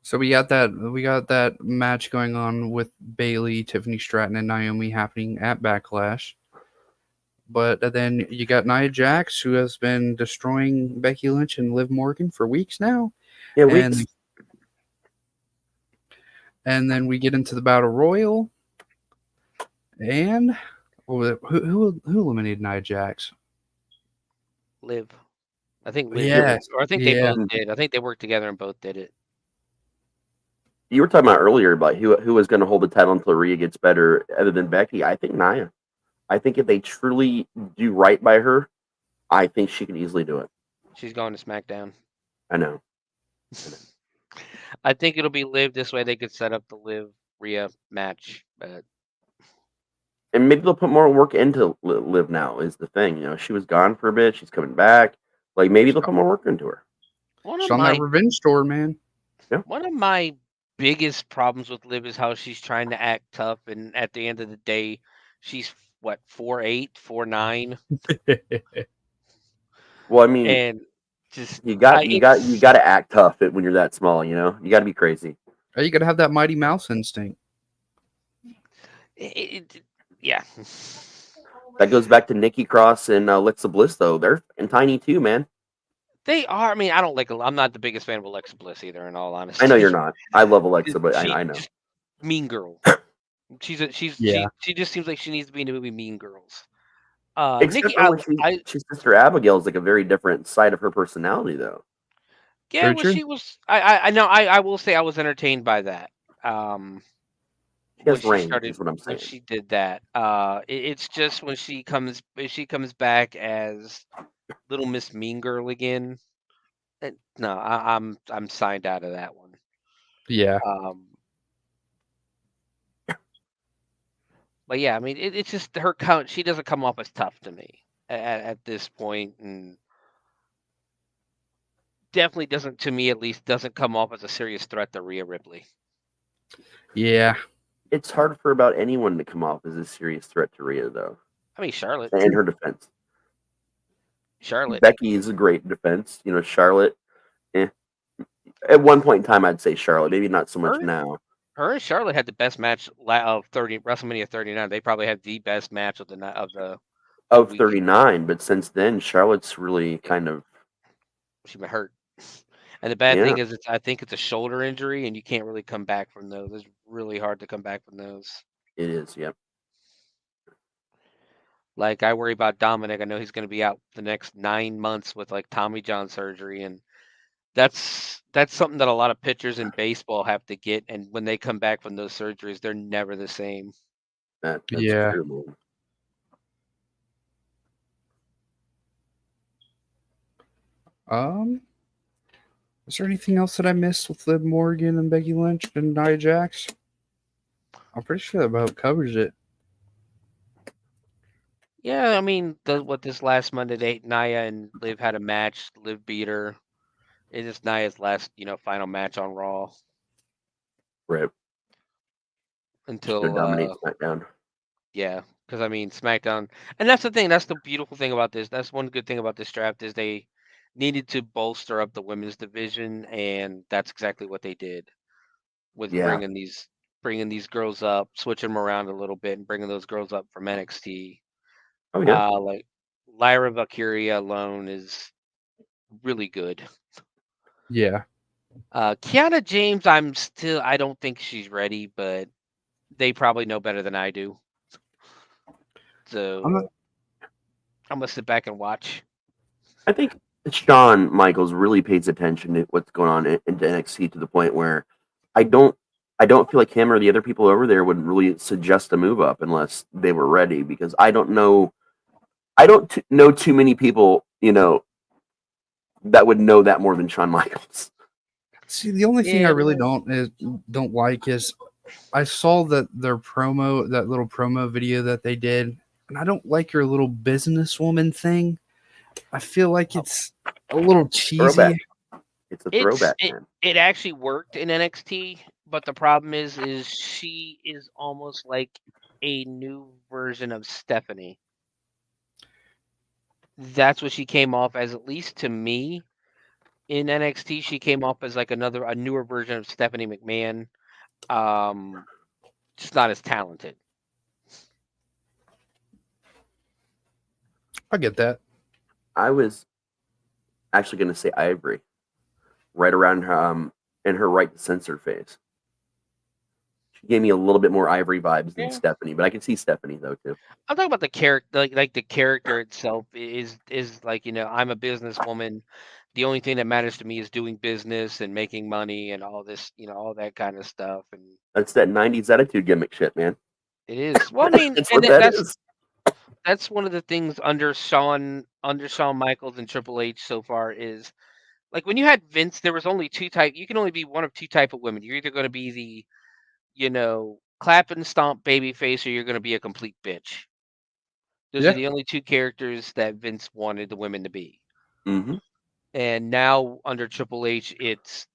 So we got that match going on with Bailey, Tiffany Stratton, and Naomi happening at Backlash. But then you got Nia Jax, who has been destroying Becky Lynch and Liv Morgan for weeks now. Yeah, weeks. And then we get into the Battle Royal. And who eliminated Nia Jax? Liv. I think Liv Yeah, did. Or I think they yeah. both did. I think they worked together and both did it. You were talking about earlier about who was going to hold the title until Rhea gets better, other than Becky. I think Nia. I think if they truly do right by her, I think she can easily do it. She's going to SmackDown. I know. I think it'll be Liv. This way they could set up the Liv Rhea match. And maybe they'll put more work into Liv now. Is the thing, she was gone for a bit. She's coming back. Like maybe they'll put more work into her. She's on that revenge tour, man. One of my biggest problems with Liv is how she's trying to act tough, and at the end of the day, she's what 4'8", 4'9". Well, I mean, and just you got to act tough when you're that small. You got to be crazy. You got to have that Mighty Mouse instinct. Yeah. That goes back to Nikki Cross and Alexa Bliss, though. They're fucking tiny too, man. They are. I mean, I don't like. I'm not the biggest fan of Alexa Bliss either. In all honesty, I know you're not. I love Alexa, but I know. Mean Girl. She just seems like she needs to be in the movie Mean Girls. Except Nikki, for when she's Sister Abigail is like a very different side of her personality, though. Yeah, well, she was. I know. I will say I was entertained by that. She has range, is what I'm saying. When she did that. It's just when she comes back as Little Miss Mean Girl again. No, I'm signed out of that one. Yeah. But yeah, I mean, it's just her count. She doesn't come off as tough to me at this point, and definitely doesn't, to me at least, doesn't come off as a serious threat to Rhea Ripley. Yeah. It's hard for about anyone to come off as a serious threat to Rhea, though. I mean, Charlotte. In her defense. Becky is a great defense. Charlotte. At one point in time, I'd say Charlotte. Maybe not so much now. Her and Charlotte had the best match of WrestleMania 39. They probably had the best match of the 39. But since then, Charlotte's really kind of she's been hurt. And the bad thing is, I think it's a shoulder injury, and you can't really come back from those. It's really hard to come back from those. It is, yep. Like, I worry about Dominic. I know he's going to be out the next 9 months with like Tommy John surgery, and that's something that a lot of pitchers in baseball have to get. And when they come back from those surgeries, they're never the same. That's true. Is there anything else that I missed with Liv Morgan and Becky Lynch and Nia Jax? I'm pretty sure that about covers it. Yeah, I mean, what this last Monday night, Nia and Liv had a match. Liv beat her. It is Nia's last, final match on Raw. Right. Until dominate SmackDown. Yeah, because I mean SmackDown, and that's the thing. That's the beautiful thing about this. That's one good thing about this draft is they needed to bolster up the women's division, and that's exactly what they did with bringing these girls up, switching them around a little bit, and bringing those girls up from NXT. Oh yeah, like Lyra Valkyria alone is really good. Yeah. Kiana James, I don't think she's ready, but they probably know better than I do. So I'm gonna sit back and watch. I think Shawn Michaels really pays attention to what's going on into NXT to the point where I don't feel like him or the other people over there would really suggest a move up unless they were ready, because I don't know too many people, that would know that more than Shawn Michaels. See, the only thing I really don't like is I saw that that little promo video that they did, and I don't like your little businesswoman thing. I feel like it's a little cheesy. Throwback. It's a throwback. It actually worked in NXT, but the problem is she is almost like a new version of Stephanie. That's what she came off as, at least to me. In NXT, she came off as like a newer version of Stephanie McMahon. Just not as talented. I get that. I was actually going to say Ivory, right around her, in her right to censor phase. She gave me a little bit more Ivory vibes than Yeah. Stephanie, but I can see Stephanie though too. I'm talking about the character, like the character itself is like, I'm a businesswoman. The only thing that matters to me is doing business and making money and all this, all that kind of stuff. And That's that '90s attitude gimmick shit, man. it is. Well, I mean, That's and what that that's is. that's one of the things under Shawn Michaels and Triple H so far is like when you had Vince, there was only two type. You can only be one of two type of women. You're either going to be the, clap and stomp baby face, or you're going to be a complete bitch. Those are Yeah. the only two characters that Vince wanted the women to be. Mm-hmm. And now under Triple H,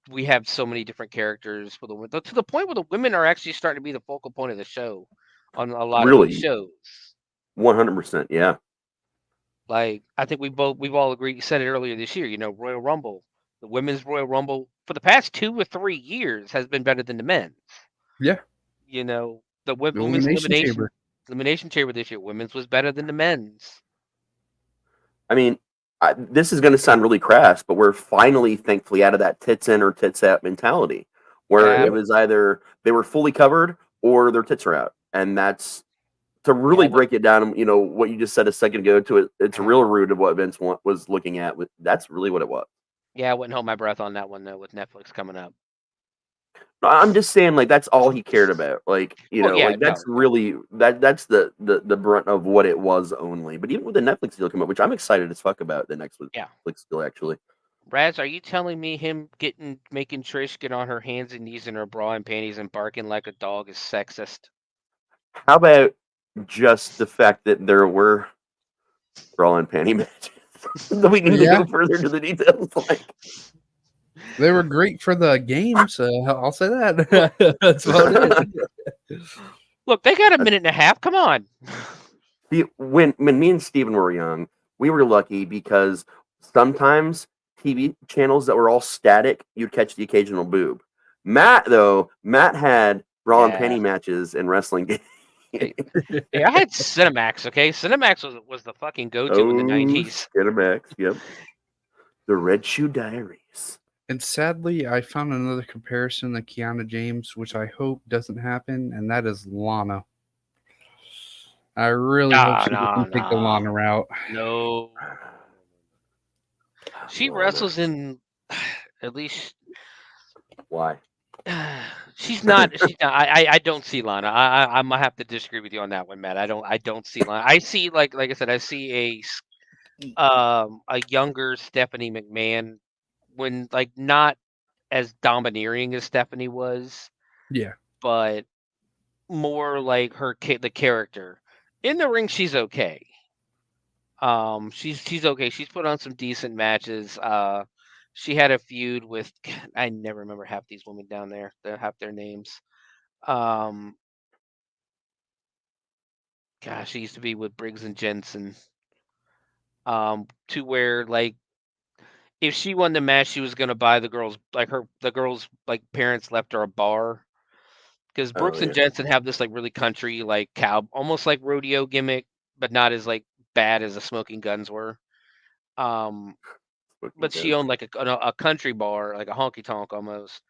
we have so many different characters for the women, to the point where the women are actually starting to be the focal point of the show on a lot of these Really, shows. 100%. Yeah. Like I think we've all agreed. You said it earlier this year. Royal Rumble, the women's Royal Rumble for the past 2 or 3 years has been better than the men's. Yeah. The The women's Elimination Chamber. elimination chamber this year, women's was better than the men's. I mean, this is going to sound really crass, but we're finally, thankfully, out of that tits in or tits out mentality, where Yeah, it was either they were fully covered or their tits are out, and that's to really Yeah, but- break it down. What you just said a second ago to it. It's a real root of what Vince was looking at. That's really what it was. Yeah, I wouldn't hold my breath on that one though. With Netflix coming up. No, I'm just saying, like that's all he cared about. Like Well, yeah, like that's really that's the brunt of what it was only. But even with the Netflix deal come up, which I'm excited as fuck about the next Yeah. Netflix deal actually. Raz, are you telling me him making Trish get on her hands and knees in her bra and panties and barking like a dog is sexist? How about just the fact that there were bra and panty matches? That we need to go further into the details. Like They were great for the game, so I'll say that. That's about it. Look, they got a minute and a half. Come on. when me and Steven were young, we were lucky because sometimes TV channels that were all static, you'd catch the occasional boob. Matt had bra and panty matches in wrestling games. Hey, I had Cinemax. Okay, Cinemax was the fucking go-to in the '90s. Cinemax, yep. The Red Shoe Diaries. And sadly, I found another comparison to Kiana James, which I hope doesn't happen, and that is Lana. I really hope she doesn't take the Lana route. No. She wrestles in at least. Why? She's not. I don't see Lana. I might have to disagree with you on that one, Matt. I don't see Lana. I see like I said. I see a younger Stephanie McMahon when like not as domineering as Stephanie was. Yeah, but more like the character in the ring. She's okay. She's okay. She's put on some decent matches. She had a feud with I never remember half these women down there. They have their names. Gosh, she used to be with Briggs and Jensen. To where like if she won the match, she was gonna buy the girls like parents left her a bar. Because Brooks and Jensen have this like really country like almost like rodeo gimmick, but not as like bad as the Smoking Guns were. But she owned like a country bar, like a honky tonk almost,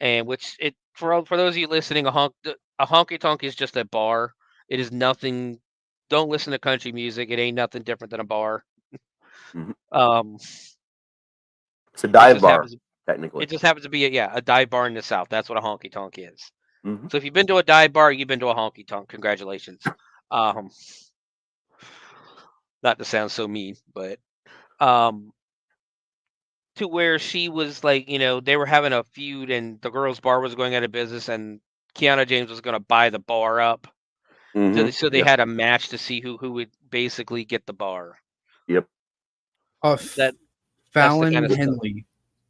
and which it for those of you listening, a honky tonk is just a bar. It is nothing. Don't listen to country music. It ain't nothing different than a bar. Mm-hmm. It's a dive bar, technically. It just happens to be a dive bar in the South. That's what a honky tonk is. Mm-hmm. So if you've been to a dive bar, you've been to a honky tonk. Congratulations. Not to sound so mean, but to where she was like, they were having a feud and the girls' bar was going out of business and Kiana James was going to buy the bar up. Mm-hmm. So they had a match to see who would basically get the bar. Yep. Fallon Henley.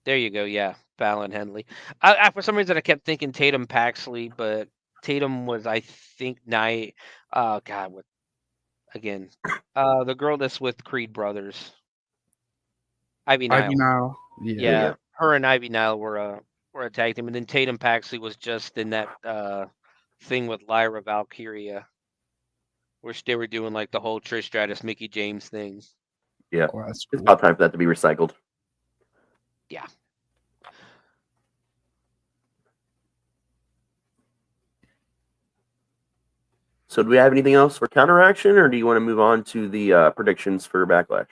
There you go. Yeah, Fallon Henley. I for some reason I kept thinking Tatum Paxley, but Tatum was I think God, what again? The girl that's with Creed Brothers. Ivy Nile. Yeah, her and Ivy Nile were a tag team, and then Tatum Paxley was just in that thing with Lyra Valkyria, which they were doing like the whole Trish Stratus, Mickey James thing. Yeah, Oh, that's it's cool. about time for that to be recycled. Yeah. So do we have anything else for counteraction, or do you want to move on to the predictions for Backlash?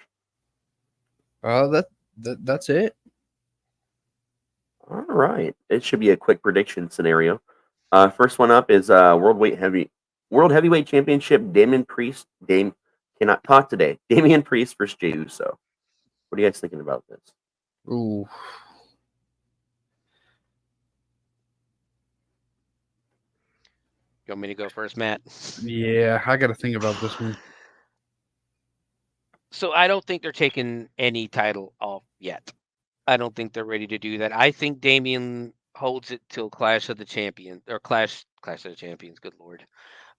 That's it. All right. It should be a quick prediction scenario. First one up is World Heavyweight Championship. Damian Priest. Cannot talk today. Damian Priest versus Jey Uso. What are you guys thinking about this? Ooh. You want me to go first, Matt? Yeah, I got to think about this one. So I don't think they're taking any title off yet. I don't think they're ready to do that. I think Damian holds it till Clash of the Champions or Clash of the Champions. Good Lord,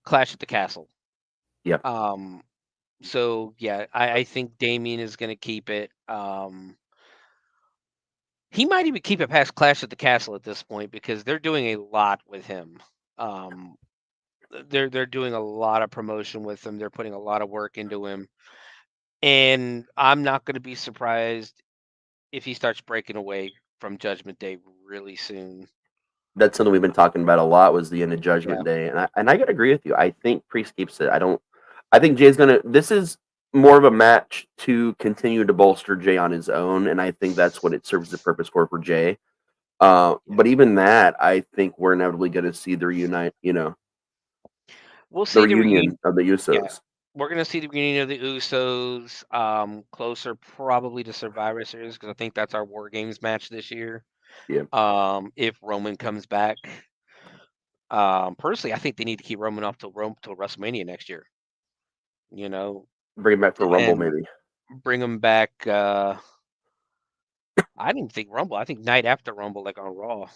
Clash at the Castle. Yep. So yeah, I think Damian is going to keep it. He might even keep it past Clash at the Castle at this point because they're doing a lot with him. They're doing a lot of promotion with him. They're putting a lot of work into him, and I'm not going to be surprised if he starts breaking away from Judgment Day really soon. That's something we've been talking about a lot. Was the end of Judgment Yeah. Day, and I gotta agree with you. I think Priest keeps it. I think Jay's gonna. This is more of a match to continue to bolster Jay on his own, and I think that's what it serves the purpose for Jay. But even that, I think we're inevitably going to see the reunite. We'll The see the reunion of the Usos. Yeah. We're going to see the reunion of the Usos, closer probably to Survivor Series because I think that's our War Games match this year. Yeah. If Roman comes back, personally, I think they need to keep Roman off till WrestleMania next year. Bring him back for Rumble, maybe. Bring him back. I didn't think Rumble. I think night after Rumble, like on Raw.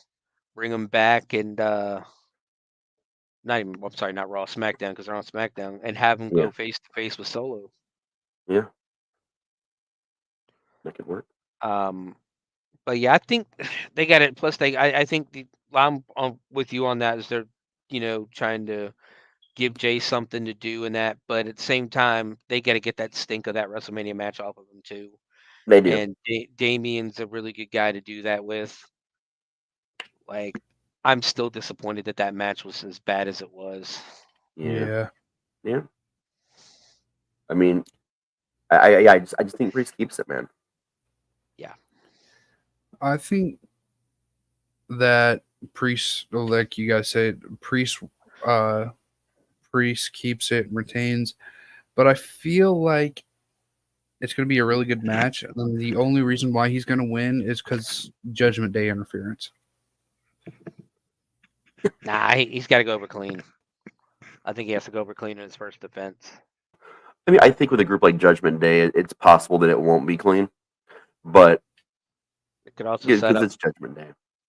Bring him back and not Raw, SmackDown because they're on SmackDown, and have him go face to face with Solo. Yeah, that could work. But yeah, I think they got it. Plus, I think I'm with you on that. Is they're trying to give Jay something to do in that, but at the same time, they got to get that stink of that WrestleMania match off of them too. They do. And Damien's a really good guy to do that with. Like, I'm still disappointed that match was as bad as it was. Yeah. I mean, I just think Priest keeps it, man. Yeah. I think that Priest, like you guys said, Priest keeps it and retains, but I feel like it's going to be a really good match. And the only reason why he's going to win is because Judgment Day interference. Nah, he's got to go over clean. I think he has to go over clean in his first defense. I mean, I think with a group like Judgment Day, it's possible that it won't be clean, but it could also because set up it's Judgment Day.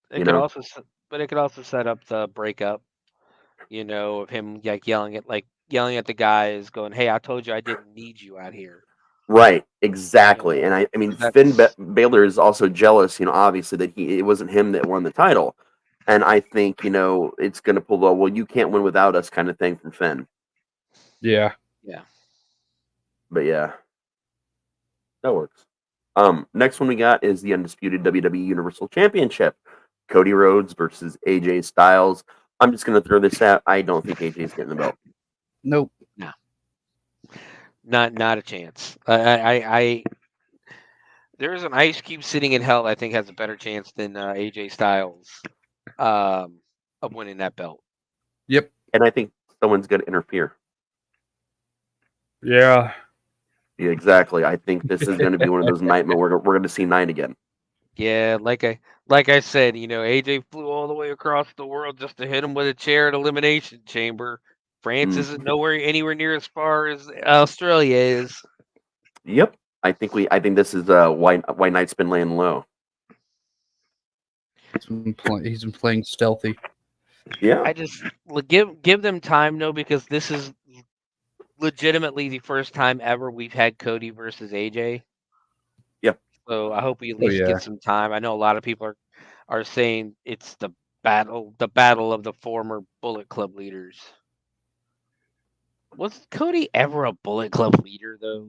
It could also set up the breakup. Of him like yelling at the guys, going, "Hey, I told you I didn't need you out here." Right, exactly. And I mean, Finn Balor is also jealous, obviously that it wasn't him that won the title. And I think, it's going to pull the, well, you can't win without us kind of thing from Finn. Yeah. Yeah. But yeah, that works. Next one we got is the undisputed WWE Universal Championship. Cody Rhodes versus AJ Styles. I'm just going to throw this out. I don't think AJ's getting the belt. Nope. No. Not a chance. There's an ice cube sitting in hell I think has a better chance than AJ Styles of winning that belt. Yep. And I think someone's going to interfere. Yeah. Yeah, exactly. I think this is going to be one of those nightmares. We're going to see 9 again. Yeah, like I said, AJ flew all the way across the world just to hit him with a chair at Elimination Chamber. France isn't anywhere near as far as Australia is. Yep, I think this is why Knight's been laying low. He's been playing stealthy. Yeah, I just give them time though, because this is legitimately the first time ever we've had Cody versus AJ. Yep. So I hope we at least get some time. I know a lot of people are saying it's the battle of the former Bullet Club leaders. Was Cody ever a Bullet Club leader, though?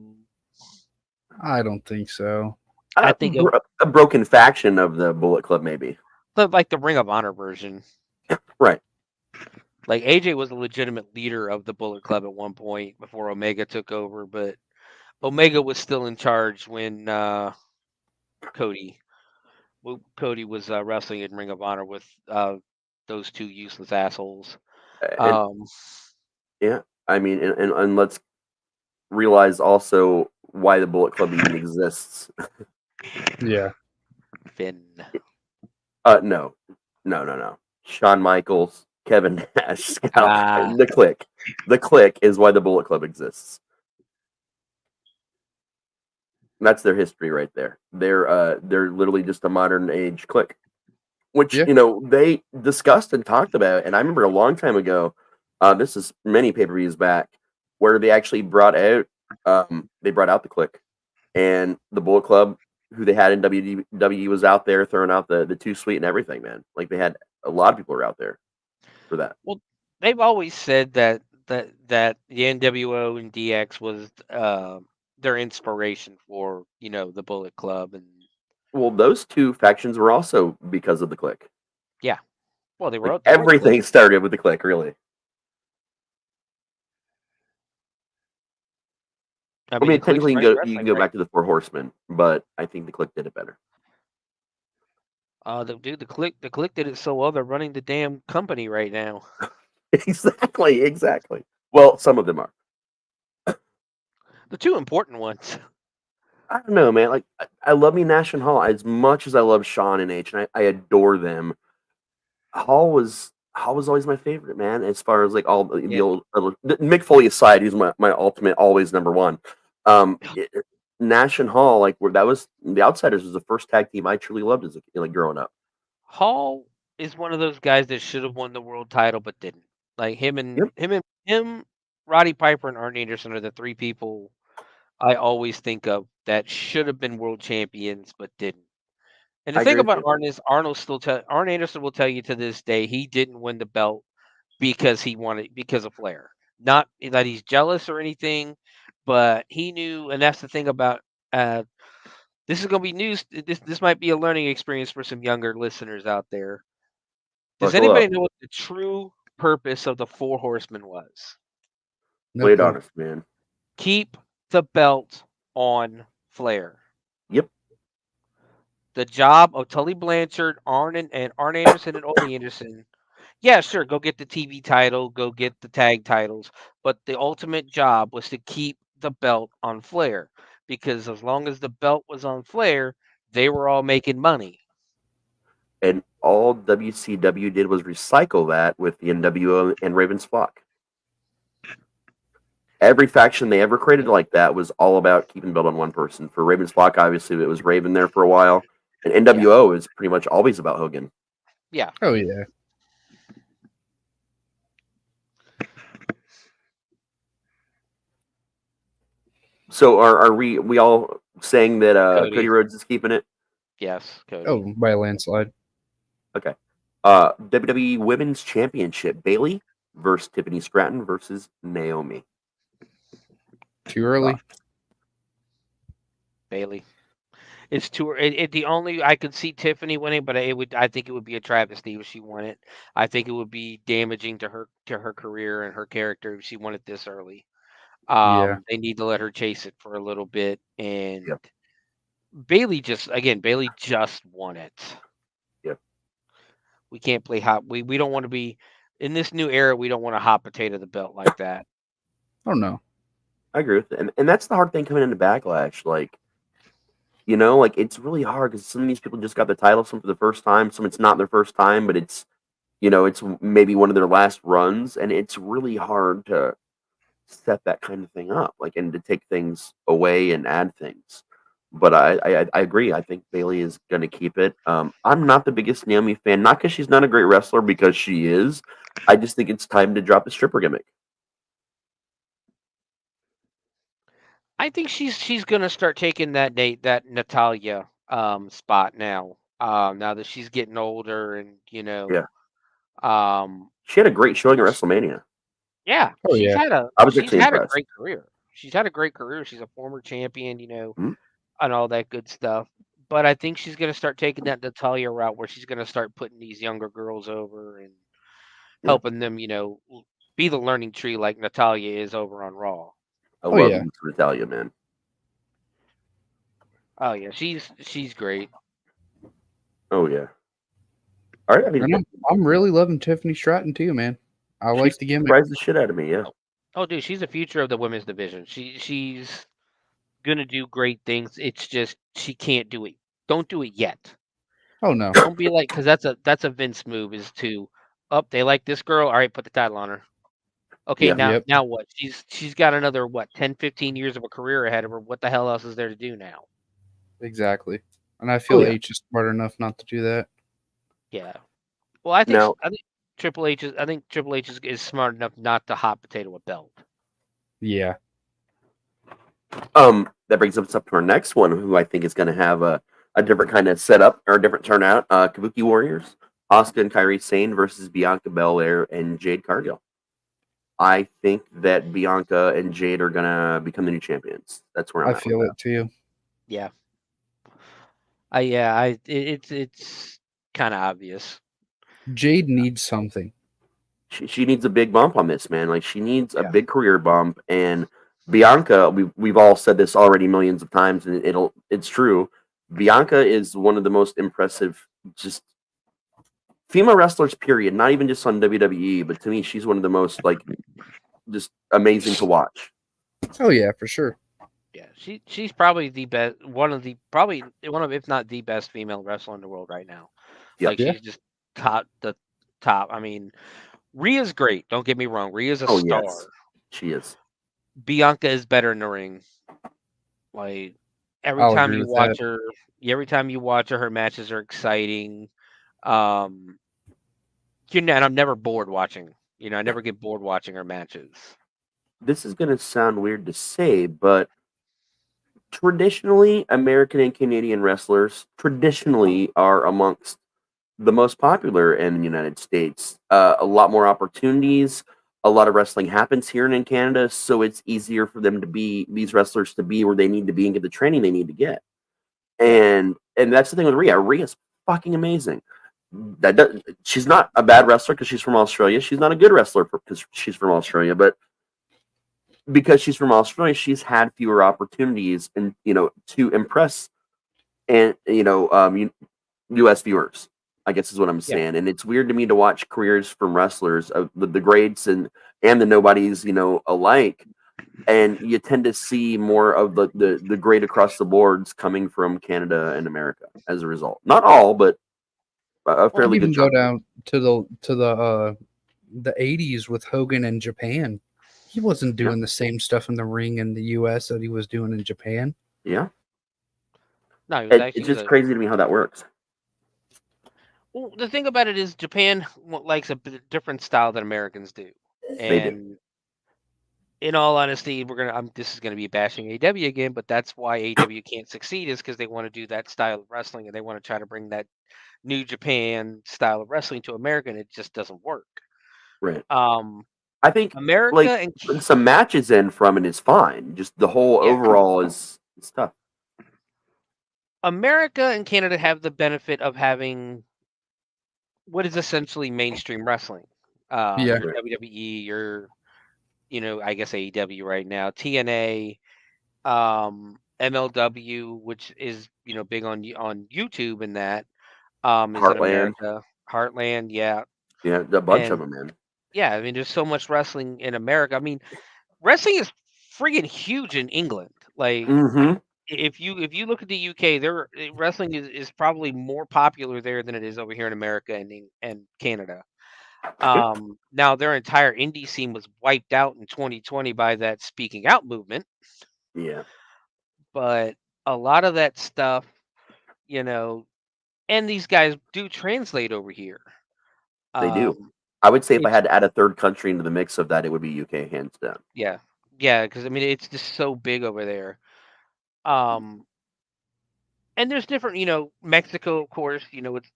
I don't think so. I think a broken faction of the Bullet Club, maybe. Like the Ring of Honor version. Right. Like AJ was a legitimate leader of the Bullet Club at one point before Omega took over, but Omega was still in charge when Cody Cody was wrestling in Ring of Honor with those two useless assholes. And Um, yeah, I mean, and let's realize also why the Bullet Club even exists. Yeah. Finn. No, no. Shawn Michaels, Kevin Nash, Scout, Ah, the Click. The Click is why the Bullet Club exists. That's their history right there. They're literally just a modern age clique, which Yeah. they discussed and talked about. And I remember a long time ago, this is many pay-per-views back, where they actually brought out the clique, and the Bullet Club, who they had in WWE, was out there throwing out the two sweet and everything, man. Like they had a lot of people were out there for that. well, they've always said that the NWO and DX was their inspiration for the Bullet Club, and Well, those two factions were also because of the clique. yeah, well, Like they were the clique. everything started with the clique, really. I I mean, the mean, clique's technically, great you can wrestling, go right? back to the Four Horsemen, but I think the clique did it better. The clique did it so well. They're running the damn company right now. Exactly. Well, some of them are. The two important ones. I don't know, man. Like, I love me Nash and Hall as much as I love Sean and H, and I adore them. Hall was always my favorite, man. As far as like all the Yeah. old Mick Foley aside, he's my ultimate always number one. Nash and Hall, like where that was the Outsiders was the first tag team I truly loved as like growing up. Hall is one of those guys that should have won the world title but didn't. Like Yep, him, Roddy Piper, and Arn Anderson are the three people I always think of that should have been world champions but didn't. And the I thing agree with about you. Arn Anderson will tell you to this day he didn't win the belt because of Flair. Not that he's jealous or anything, but he knew, and that's the thing about uh, this is going to be news. This might be a learning experience for some younger listeners out there. Does Buckle anybody up, know what the true purpose of the Four Horsemen was? No lay it clue. on us, man. Keep the belt on Flair. Yep, The job of Tully Blanchard, and Arn Anderson and Ole Anderson. Yeah, sure, go get the TV title, go get the tag titles, but the ultimate job was to keep the belt on Flair because as long as the belt was on Flair, they were all making money. and all WCW did was recycle that with the NWO and Raven's Flock. Every faction they ever created like that was all about keeping belt on one person. For Raven's Flock, obviously it was Raven there for a while, and Yeah, NWO is pretty much always about Hogan. yeah. Oh yeah. So are we all saying that Cody Cody, Rhodes is keeping it? yes, Cody. Oh, by a landslide. Okay. WWE Women's Championship: Bailey versus Tiffany Stratton versus Naomi. Too early. Bailey. It's too. The only I could see Tiffany winning, but I think it would be a travesty if she won it. I think it would be damaging to her career and her character if she won it this early. Yeah. They need to let her chase it for a little bit. And Yep. Bailey just won it. Yep. We can't play hot. We don't want to be in this new era. We don't want to hot potato the belt like that. Oh no. I agree with it. And that's the hard thing coming into Backlash. Like it's really hard because some of these people just got the title, some for the first time, some it's not their first time, but it's maybe one of their last runs, and it's really hard to set that kind of thing up, like, and to take things away and add things. But I agree. I think Bailey is going to keep it. I'm not the biggest Naomi fan, not because she's not a great wrestler, because she is. I just think it's time to drop the stripper gimmick. I think she's gonna start taking that Natalia spot now. Now that she's getting older and Yeah, um she had a great showing at WrestleMania. yeah, Oh yeah. I was she's actually had a impressed. great career. She's had a great career. She's a former champion, Mhm. and all that good stuff. But I think she's gonna start taking that Natalia route where she's gonna start putting these younger girls over and helping them, be the learning tree like Natalia is over on Raw. I Oh, love yeah. Natalia, man. Oh yeah, she's great. Oh yeah. All right, I mean, And I'm really loving Tiffany Stratton too, man. I she like the gimmick. surprised the shit out of me. Yeah. Oh dude, she's the future of the women's division. She's gonna do great things. It's just she can't do it. Don't do it yet. Oh no. Don't be like, because that's a Vince move, is to up. They like this girl. All right, put the title on her. Okay, Yeah. now Yep. now what? She's got another 10, 15 years of a career ahead of her. What the hell else is there to do now? Exactly. And I Oh feel yeah. H is smart enough not to do that. Yeah. Well, I Now, think Triple H is smart enough not to hot potato a belt. Yeah. that brings us up to our next one, who I think is going to have a different kind of setup or a different turnout. Kabuki Warriors, Asuka and Kairi Sane versus Bianca Belair and Jade Cargill. I think that Bianca and Jade are going to become the new champions. That's where I'm I at. feel with it too. Yeah. It's kind of obvious. Jade needs something. She needs a big bump on this, man. Like, she needs a Yeah. big career bump. And Bianca, we've all said this already millions of times, and it's true. Bianca is one of the most impressive, just female wrestlers. Period. Not even just on WWE, but to me, she's one of the most just amazing to watch. Oh yeah, for sure. Yeah, she's probably the best, probably one of, if not the best female wrestler in the world right now. Yep. Like, Yeah. she's just top. I mean, Rhea's great. Don't get me wrong. Rhea's a Oh star. yes, she is. Bianca is better in the ring. Like, every I'll time agree you with watch that. her, her matches are exciting. Um, and I'm never bored watching. I never get bored watching her matches. This is gonna sound weird to say, but traditionally, American and Canadian wrestlers traditionally are amongst the most popular in the United States. A lot more opportunities. A lot of wrestling happens here and in Canada, so it's easier for them to be these wrestlers to be where they need to be and get the training they need to get. And that's the thing with Rhea. Rhea's fucking amazing. She's not a bad wrestler because she's from Australia. She's not a good wrestler because she's from Australia, but because she's from Australia, she's had fewer opportunities and to impress and U.S. viewers, I guess is what I'm Yeah. saying. And it's weird to me to watch careers from wrestlers of the greats and the nobodies, alike. And you tend to see more of the great across the boards coming from Canada and America as a result. Not all, but a I'd fairly even good go chunk. down to the 80s with Hogan in Japan. He wasn't Yeah. doing the same stuff in the ring in the US that he was doing in Japan. Yeah. No, he was It's actually just crazy to me how that works. Well, the thing about it is Japan likes a different style than Americans do, They do. and in all honesty, this is gonna be bashing AEW again, but that's why AEW can't succeed, is because they want to do that style of wrestling and they want to try to bring that New Japan style of wrestling to America, and it just doesn't work. Right. Um, I think America and putting some matches in from it is fine. Just the whole Yeah. overall is tough. America and Canada have the benefit of having what is essentially mainstream wrestling. Yeah. Your Right. WWE, your I guess AEW right now, TNA, MLW, which is big on YouTube, and that is in Heartland. America. Heartland, yeah, Yeah, a bunch of and them, man. yeah, I mean, there's so much wrestling in America. I mean, wrestling is friggin' huge in England. Like, Mm-hmm. if you look at the UK, wrestling is probably more popular there than it is over here in America and Canada. Now their entire indie scene was wiped out in 2020 by that speaking out movement, Yeah, but a lot of that stuff, and these guys do translate over here. they do. Um, I would say if I it's had to add a third country into the mix of that, it would be UK, hands down. yeah, because I mean it's just so big over there. And there's different, Mexico, of course,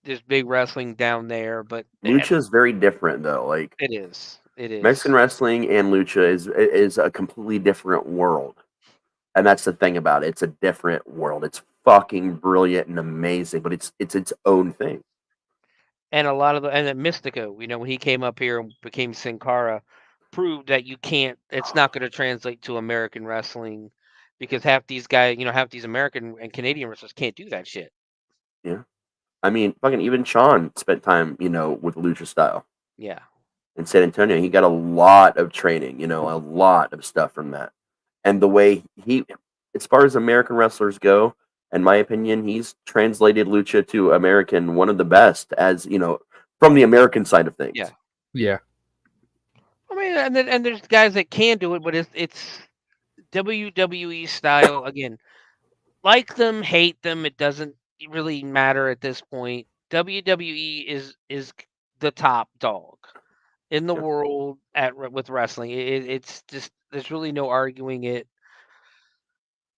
there's big wrestling down there, but Lucha is very different, though. Like, it is. Mexican wrestling and lucha is a completely different world, and that's the thing about it. It's a different world. It's fucking brilliant and amazing, but it's its own thing. And a lot of and then Mystico, when he came up here and became Sin Cara, proved that you can't. It's not going to translate to American wrestling because half these guys, half these American and Canadian wrestlers can't do that shit. Yeah. I mean, fucking even Sean spent time, with Lucha Style Yeah. in San Antonio. He got a lot of training, a lot of stuff from that. And the way as far as American wrestlers go, in my opinion, he's translated Lucha to American one of the best, as, from the American side of things. Yeah. Yeah. I mean, and there's guys that can do it, but it's WWE style again. Like them, hate them, it doesn't really matter at this point. WWE is the top dog in the Yeah. world with wrestling. It's just there's really no arguing it.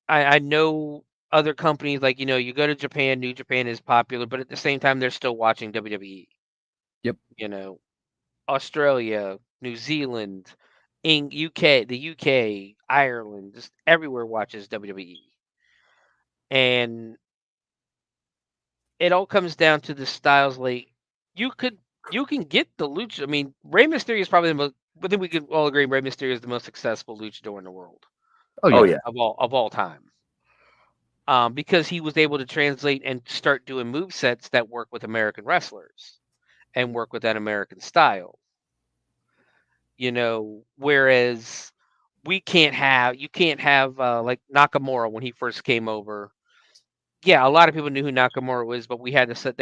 I know other companies like you go to Japan, New Japan is popular, but at the same time they're still watching WWE. Yep. Australia, New Zealand, UK, the UK, Ireland, just everywhere watches WWE. And it all comes down to the styles. Like you can get the lucha. I mean, Rey Mysterio is probably the most. I think we could all agree Rey Mysterio is the most successful luchador in the world Oh yeah. of all time. Because he was able to translate and start doing movesets that work with American wrestlers and work with that American style. Whereas you can't have like Nakamura when he first came over. Yeah, a lot of people knew who Nakamura was, but they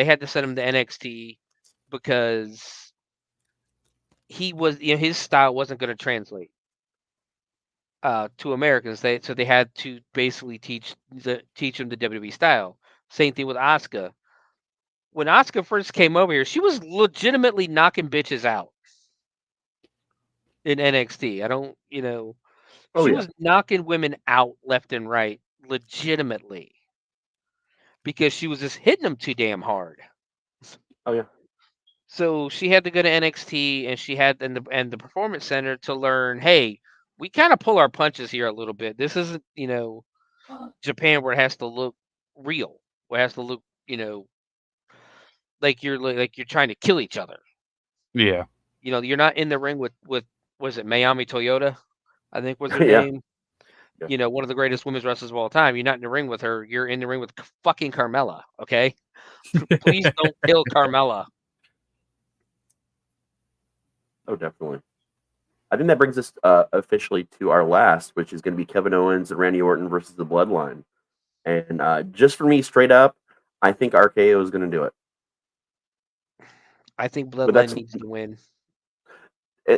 had to send him to NXT because he was his style wasn't going to translate to Americans. They had to basically teach him the WWE style. Same thing with Asuka. When Asuka first came over here, she was legitimately knocking bitches out in NXT. Oh, She yeah. was knocking women out left and right legitimately because she was just hitting them too damn hard. Oh, yeah. So she had to go to NXT and she had and the Performance Center to learn, hey, we kind of pull our punches here a little bit. This isn't, Japan where it has to look real, where it has to look, like you're trying to kill each other. Yeah. You're not in the ring with was it Mayami Toyota? I think was her Yeah. name. Yeah. One of the greatest women's wrestlers of all time. You're not in the ring with her. You're in the ring with fucking Carmella. Okay, please don't kill Carmella. Oh, definitely. I think that brings us officially to our last, which is going to be Kevin Owens and Randy Orton versus the Bloodline. And just for me, straight up, I think RKO is going to do it. I think But that's Bloodline needs to win.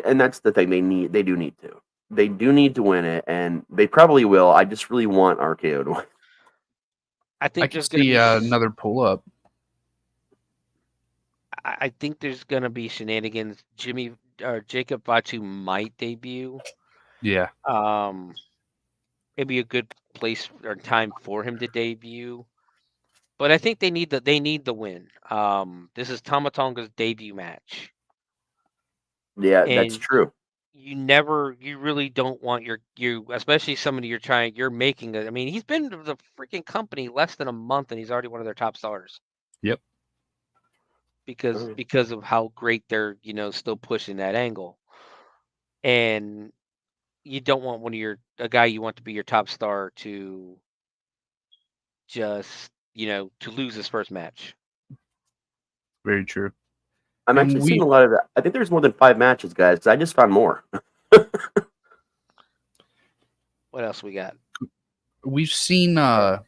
and that's the thing. They do need to. They do need to win it, and they probably will. I just really want RKO to win. I think I can there's going to see be another pull up. I think there's going to be shenanigans. Jacob Fatu might debut. Yeah. It'd be a good place or time for him to debut. But I think they need the win. This is Tama Tonga's debut match. Yeah, And that's true. you really don't want especially somebody you're making it. I mean, he's been to the freaking company less than a month and he's already one of their top stars. Yep. Because of how great they're, still pushing that angle. And you don't want a guy you want to be your top star to just, to lose his first match. Very true. I'm And actually seeing a lot of that. I think there's more than 5 matches, guys. I just found more. What else we got? We've seen the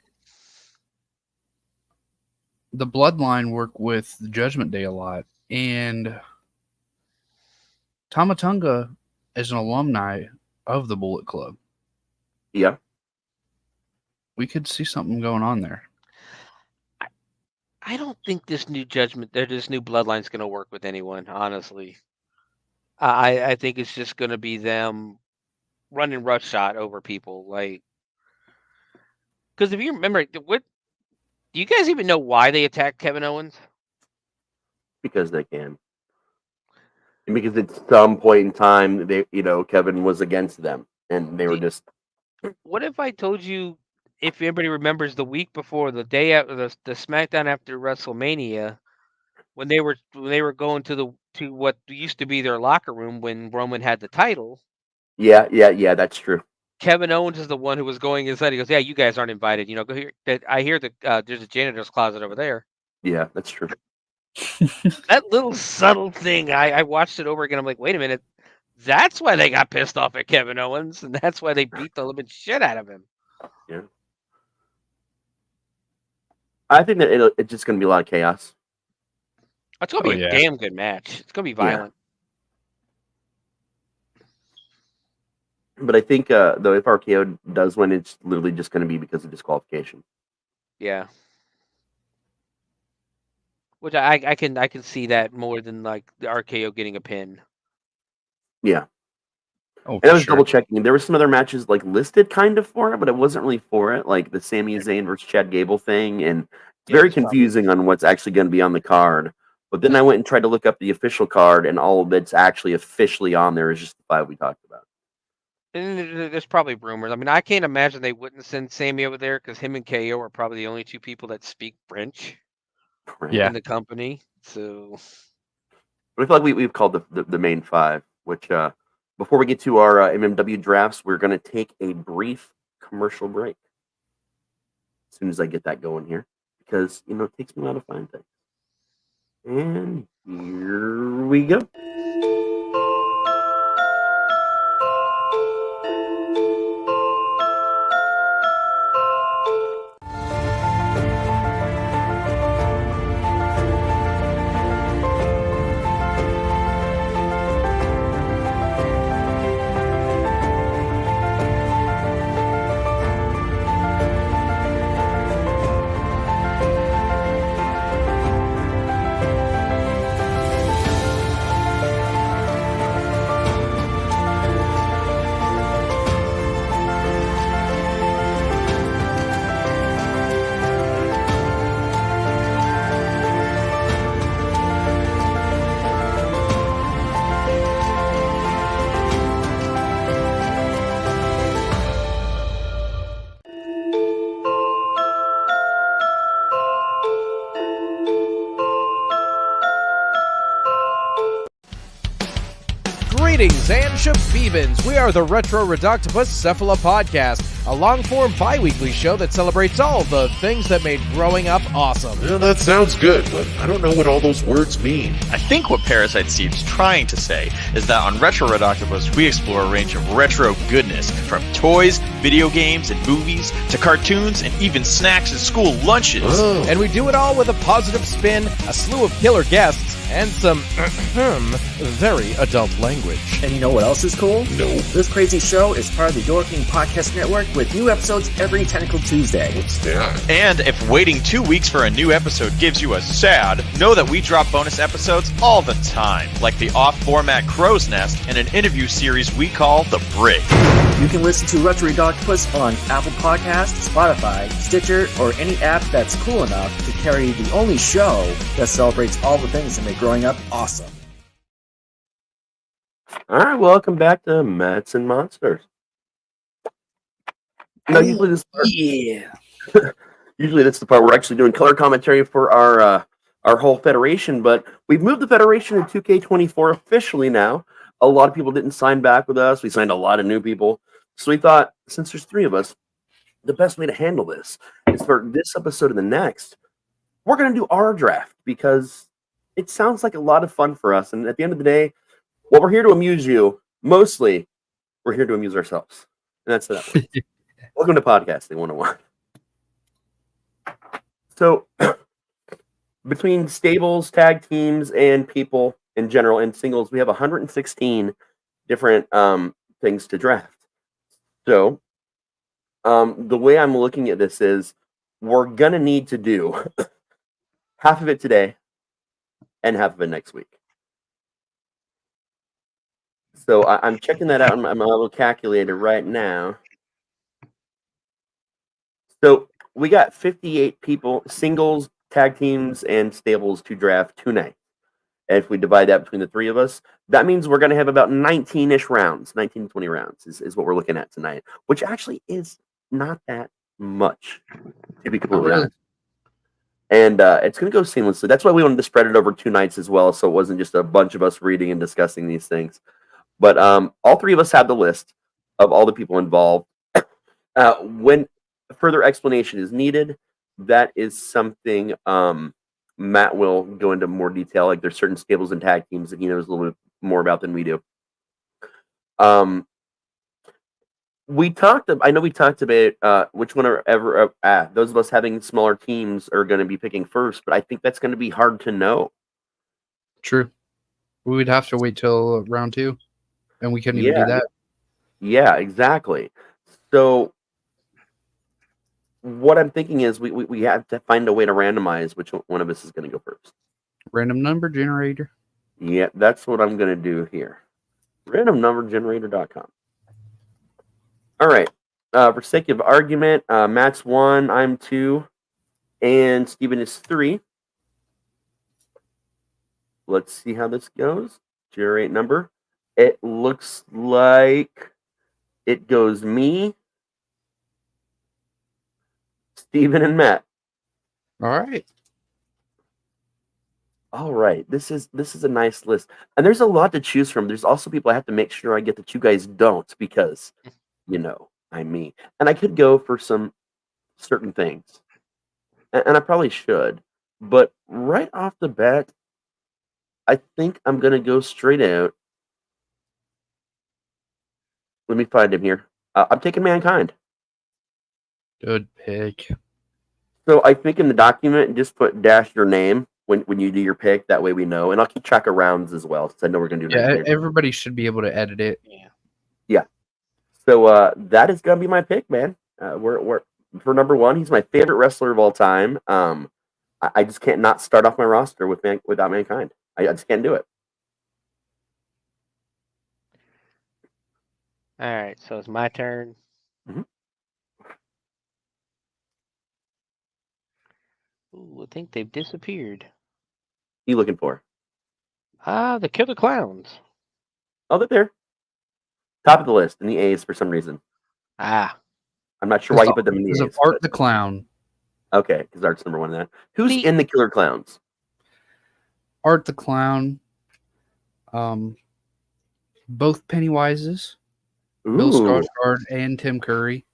Bloodline work with the Judgment Day a lot, and Tama Tonga is an alumni of the Bullet Club. Yeah. We could see something going on there. I don't think this new Bloodline's going to work with anyone, honestly. I think it's just going to be them running roughshod over people, like, because if you remember, do you guys even know why they attacked Kevin Owens? Because they can. And because at some point in time, Kevin was against them, and they were just. What if I told you, if anybody remembers, the week before, the day after the SmackDown after WrestleMania, when they were going to what used to be their locker room when Roman had the title. Yeah, that's true. Kevin Owens is the one who was going inside. He goes, "Yeah, you guys aren't invited. You know, go here. I hear that there's a janitor's closet over there." Yeah, that's true. That little subtle thing, I watched it over again. I'm like, wait a minute, that's why they got pissed off at Kevin Owens, and that's why they beat the living shit out of him. Yeah. I think that it's just going to be a lot of chaos. It's going to be a damn good match. It's going to be violent. But I think, though, if RKO does win, it's literally just going to be because of disqualification. Yeah. Which I can see that more than like the RKO getting a pin. Yeah. Oh, and I was double checking. There were some other matches like listed kind of for it, but it wasn't really for it, like the Sami Zayn versus Chad Gable thing, and it's very confusing on what's actually going to be on the card. But then I went and tried to look up the official card, and all of it's actually officially on there is just the 5 we talked about. And there's probably rumors. I mean, I can't imagine they wouldn't send Sami over there because him and KO are probably the only 2 people that speak French in the company. So, but I feel like we've called the main 5, which before we get to our MMW drafts, we're going to take a brief commercial break as soon as I get that going here, because it takes me a while to find things. And here we go. Greetings and shabibans. We are the Retro Reductopus Cephala Podcast, a long-form bi-weekly show that celebrates all the things that made growing up awesome. Yeah, that sounds good, but I don't know what all those words mean. I think what Parasite Steve's trying to say is that on Retro Reductopus, we explore a range of retro goodness, from toys, video games, and movies, to cartoons, and even snacks and school lunches. Oh. And we do it all with a positive spin, a slew of killer guests, and some very adult language. And you know what else is cool? No. This crazy show is part of the Your King Podcast Network with new episodes every Tentacle Tuesday. What's that? And if waiting 2 weeks for a new episode gives you a sad, know that we drop bonus episodes all the time, like the off-format Crow's Nest and an interview series we call The Brig. You can listen to Retro Reductopus on Apple Podcasts, Spotify, Stitcher, or any app that's cool enough to carry the only show that celebrates all the things that make growing up awesome. All right, welcome back to Mets and Monsters. Now, usually this that's the part we're actually doing color commentary for our whole federation, but we've moved the federation in 2K24 officially now. A lot of people didn't sign back with us. We signed a lot of new people. So we thought, since there's 3 of us, the best way to handle this is for this episode and the next, we're going to do our draft because it sounds like a lot of fun for us. And at the end of the day, while we're here to amuse you, mostly we're here to amuse ourselves. And that's that way. Welcome to Podcasting 101. So, between stables, tag teams, and people in general, and singles, we have 116 different things to draft. So, the way I'm looking at this is we're going to need to do half of it today and half of it next week. So I'm checking that out on my little calculator right now. So we got 58 people, singles, tag teams, and stables to draft tonight. And if we divide that between the 3 of us, that means we're going to have about 19-ish rounds, 19 to 20 rounds is what we're looking at tonight, which actually is not that much, to be completely honest. And it's going to go seamlessly. That's why we wanted to spread it over 2 nights as well, so it wasn't just a bunch of us reading and discussing these things. But all 3 of us have the list of all the people involved. When further explanation is needed, that is something Matt will go into more detail. Like there's certain stables and tag teams that he knows a little bit more about than we do. I know we talked about which one are ever those of us having smaller teams are going to be picking first, but I think that's going to be hard to know. True. We would have to wait till round 2, and we couldn't even do that. Yeah, exactly. So what I'm thinking is we have to find a way to randomize which one of us is going to go first. Random number generator. Yeah, that's what I'm going to do here. Randomnumbergenerator.com. All right. For sake of argument, Matt's 1, I'm 2, and Steven is 3. Let's see how this goes. Generate number. It looks like it goes me, Steven, and Matt. All right. All right. This is a nice list. And there's a lot to choose from. There's also people I have to make sure I get that you guys don't because I'm me. And I could go for some certain things. And I probably should. But right off the bat, I think I'm going to go straight out. Let me find him here. I'm taking Mankind. Good pick. So I think in the document, just put dash your name when you do your pick. That way we know. And I'll keep track of rounds as well since I know we're going to do that. Yeah, everybody should be able to edit it. Yeah. So that is going to be my pick, man. We're for number 1. He's my favorite wrestler of all time. I just can't not start off my roster without Mankind. I just can't do it. All right, so it's my turn. Mhm. Ooh, I think they've disappeared. What are you looking for? The Killer Clowns. Oh, they're there. Top of the list in the A's for some reason. Ah. I'm not sure why you put them in the Because A's. of Art the Clown. Okay, because Art's number 1 in that. Who's in the Killer Clowns? Art the Clown. Both Pennywises. Bill Ooh. Skarsgård and Tim Curry.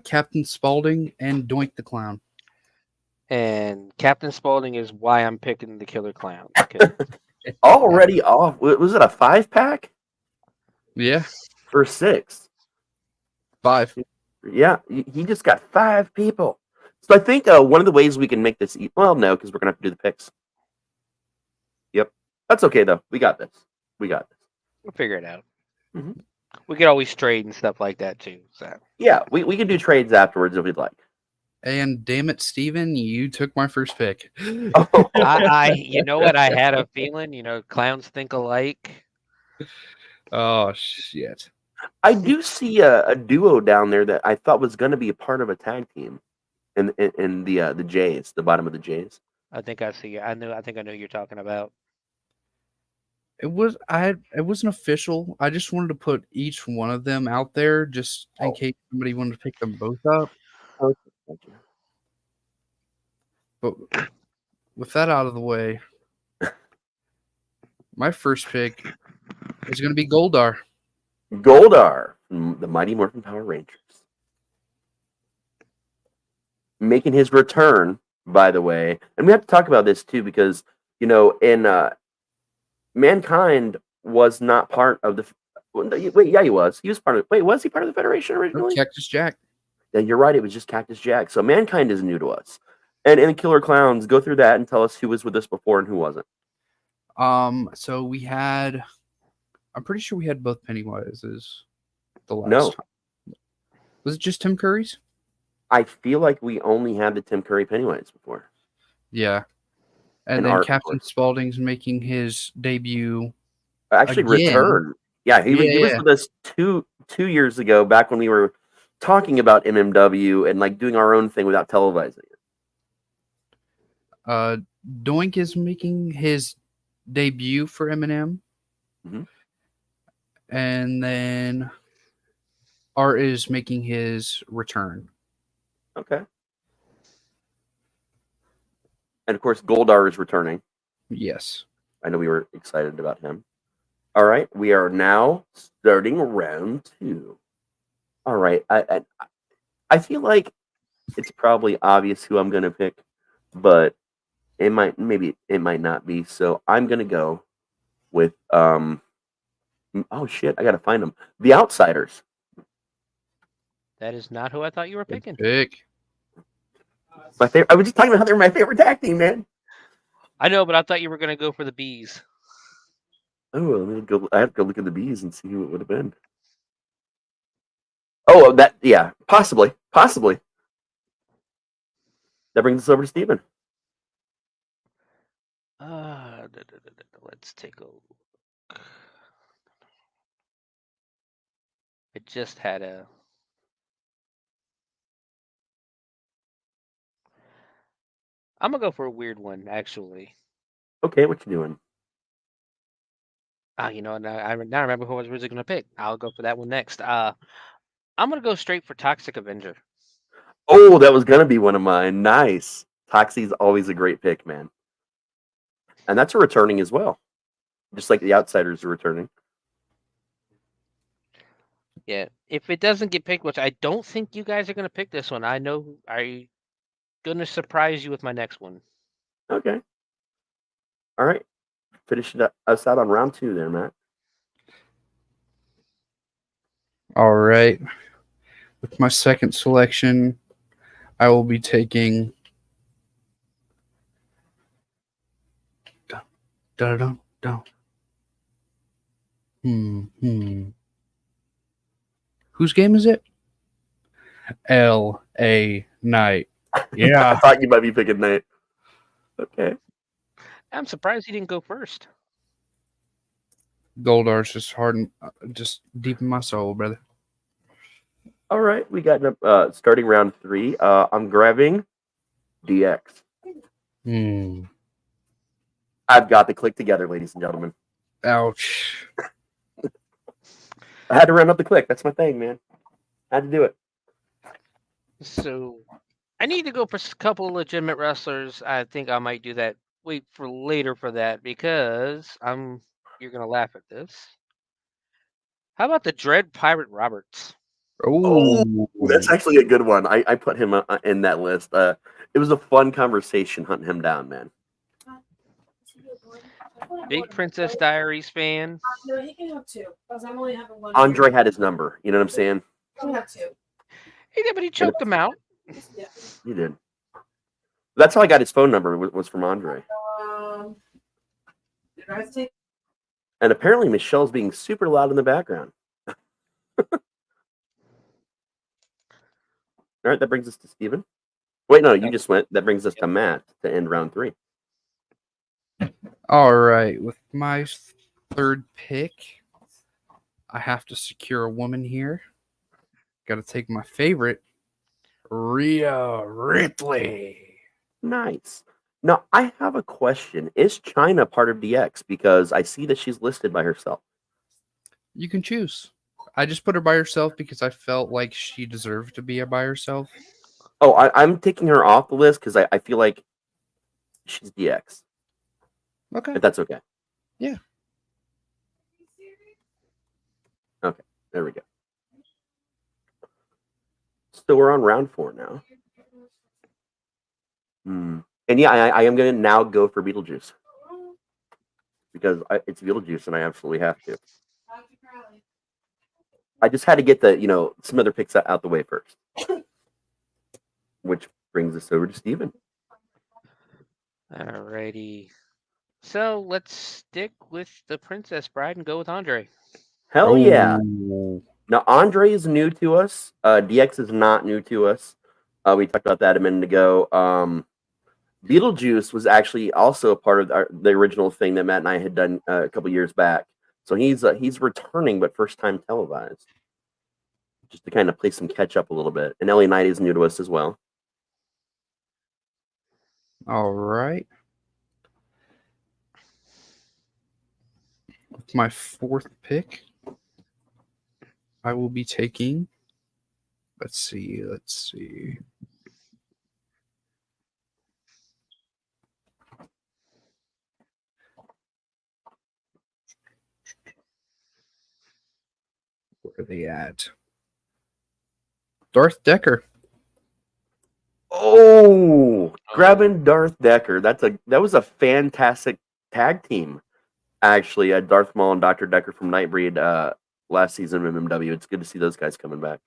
Captain Spaulding and Doink the Clown. And Captain Spaulding is why I'm picking the Killer Clown. Already off. Was it a 5-pack? Yeah. For 6. 5. Yeah, he just got 5 people. So I think one of the ways we can make this... Well, no, because we're going to have to do the picks. Yep. That's okay, though. We got this. We'll figure it out. Mm-hmm. We could always trade and stuff like that, too. So. Yeah, we can do trades afterwards if we'd like. And damn it, Steven, you took my first pick. You know what? I had a feeling, clowns think alike. Oh, shit. I do see a duo down there that I thought was going to be a part of a tag team in the Jays, the bottom of the Jays. I think I see. I think I know who you're talking about. It wasn't official. I just wanted to put each one of them out there just in case somebody wanted to pick them both up. Okay, thank you. But with that out of the way, my first pick is going to be Goldar. Goldar, the Mighty Morphin Power Rangers. Making his return, by the way. And we have to talk about this, too, because, in Mankind was not part of the... Wait, yeah, he was. He was part of... Wait, was he part of the Federation originally? Cactus Jack. Yeah, you're right. It was just Cactus Jack. So Mankind is new to us. And Killer Clowns, go through that and tell us who was with us before and who wasn't. So we had... I'm pretty sure we had both Pennywises the last No. time. Was it just Tim Curry's? I feel like we only had the Tim Curry Pennywise before. Yeah. And then Captain Spaulding's making his debut. Actually, return. Yeah, he was with us two years ago, back when we were talking about MMW and like doing our own thing without televising it. Doink is making his debut for Eminem. Mm-hmm. And then Art is making his return. Okay. And of course, Goldar is returning. Yes. I know we were excited about him. All right, we are now starting round 2. All right, I feel like it's probably obvious who I'm gonna pick, but it might not be. So I'm gonna go with oh shit, I gotta find them. The Outsiders. That is not who I thought you were picking. Pick. My favorite. I was just talking about how they're my favorite tag team, man. I know, but I thought you were going to go for the bees. Oh, let me go. I have to go look at the bees and see who it would have been. Oh, possibly. That brings us over to Steven. Let's take a look. It just had a. I'm gonna go for a weird one, actually. Okay, what you doing? You know, now I remember who I was originally gonna pick. I'll go for that one next. I'm gonna go straight for Toxic Avenger. Oh, that was gonna be one of mine. Nice. Toxie's always a great pick, man. And that's a returning as well. Just like the Outsiders are returning. Yeah. If it doesn't get picked, which I don't think you guys are gonna pick this one, I know I'm gonna surprise you with my next one. Okay. All right. Finish us out on round 2 there, Matt. All right. With my second selection, I will be taking. Dun. Whose game is it? L.A. Knight. Yeah. I thought you might be picking Knight. Okay. I'm surprised he didn't go first. Goldar's just hard and just deep in my soul, brother. All right. We got starting round 3. I'm grabbing DX. I've got the click together, ladies and gentlemen. Ouch. I had to round up the click. That's my thing, man. Had to do it. So I need to go for a couple of legitimate wrestlers. I think I might do that. Wait for later for that because you're gonna laugh at this. How about the Dread Pirate Roberts? Oh, that's actually a good one. I put him in that list. It was a fun conversation hunting him down, man. Big Princess Diaries fan. No, he can have 2. Because I'm only having 1. Andre had his number. You know what I'm saying? He can have 2. He did, but he choked him out. Yeah. He did. That's how I got his phone number. Was from Andre. Did Raz take? And apparently Michelle's being super loud in the background. All right, that brings us to Steven. Wait, no, you just went. That brings us to Matt to end round 3. All right, with my third pick, I have to secure a woman here. Got to take my favorite, Rhea Ripley. Nice. Now, I have a question. Is China part of DX? Because I see that she's listed by herself. You can choose. I just put her by herself because I felt like she deserved to be by herself. Oh, I'm taking her off the list because I feel like she's DX. Okay. If that's okay. Yeah. Okay, there we go. So we're on round 4 now. And yeah, I am going to now go for Beetlejuice. Because it's Beetlejuice and I absolutely have to. I just had to get some other picks out the way first. Which brings us over to Steven. Alrighty. So let's stick with the Princess Bride and go with Andre. Hell yeah. Now, Andre is new to us. DX is not new to us. We talked about that a minute ago. Beetlejuice was actually also a part of the original thing that Matt and I had done a couple years back. So he's returning, but first time televised. Just to kind of play some catch up a little bit. And LA Knight is new to us as well. All right. With my fourth pick, I will be taking. Let's see. Where are they at? Darth Decker. Oh, grabbing Darth Decker. That was a fantastic tag team. Actually, Darth Maul and Dr. Decker from Nightbreed last season of MMW. It's good to see those guys coming back.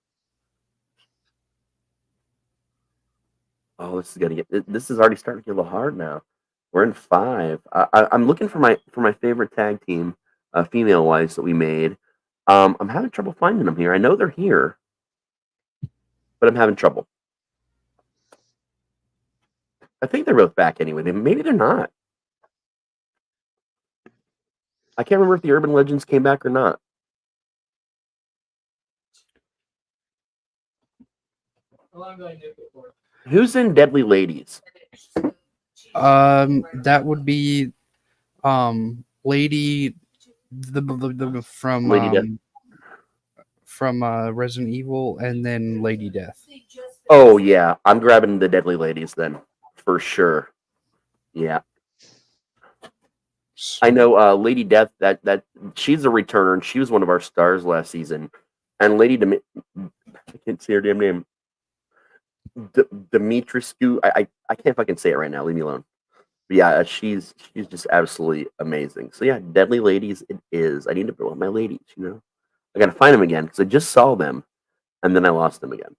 Oh, this is already starting to get a little hard now. We're in 5. I'm looking for my favorite tag team, female wise, that we made. I'm having trouble finding them here. I know they're here, but I'm having trouble. I think they're both back anyway. Maybe they're not. I can't remember if the Urban Legends came back or not. Who's in Deadly Ladies? That would be Lady from Lady Death. From Resident Evil, and then Lady Death. Oh yeah, I'm grabbing the Deadly Ladies then for sure. Yeah, I know Lady Death. That she's a returner, and she was one of our stars last season. And I can't see her damn name. Dimitrescu. I can't fucking say it right now. Leave me alone. But yeah, she's just absolutely amazing. So yeah, Deadly Ladies it is. I need to build my ladies. I gotta find them again because I just saw them, and then I lost them again.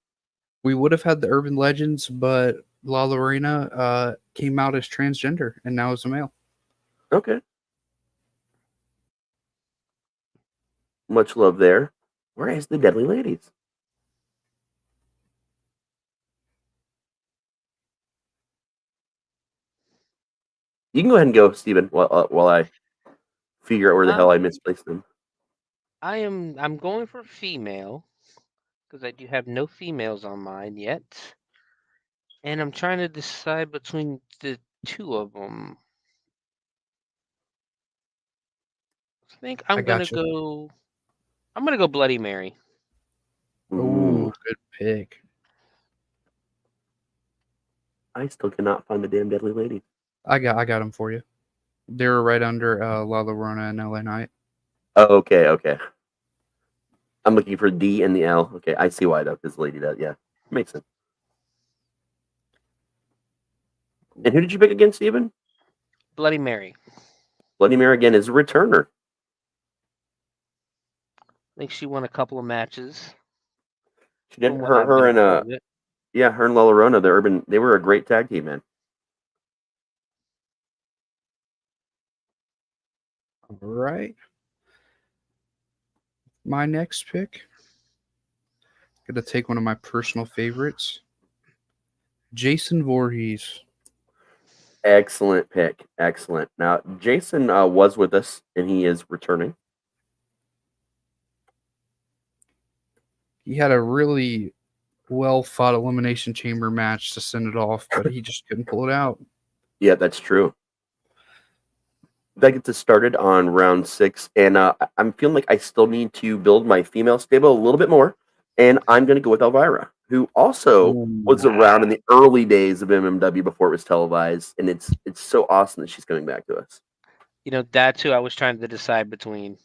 We would have had the Urban Legends, but La Lorena came out as transgender and now is a male. Okay. Much love there. Where is the Deadly Ladies? You can go ahead and go, Steven, while I figure out where the hell I misplaced them. I'm going for female because I do have no females on mine yet, and I'm trying to decide between the 2 of them. I think I'm gonna go Bloody Mary. Ooh, good pick. I still cannot find the damn Deadly Lady. I got them for you. They're right under La Lorena and LA Knight. Oh, okay. I'm looking for D and the L. Okay, I see why though, because Lady does. Yeah, makes sense. And who did you pick again, Steven? Bloody Mary. Bloody Mary again is a returner. I think she won a couple of matches. She did. Her and La Llorona, they were a great tag team, man. All right. My next pick. Gonna take one of my personal favorites. Jason Voorhees. Excellent pick. Excellent. Now, Jason was with us, and he is returning. He had a really well-fought Elimination Chamber match to send it off, but he just couldn't pull it out. Yeah, that's true. That gets us started on round 6, and I'm feeling like I still need to build my female stable a little bit more, and I'm going to go with Elvira, who also was around in the early days of MMW before it was televised, and it's so awesome that she's coming back to us. That's who I was trying to decide between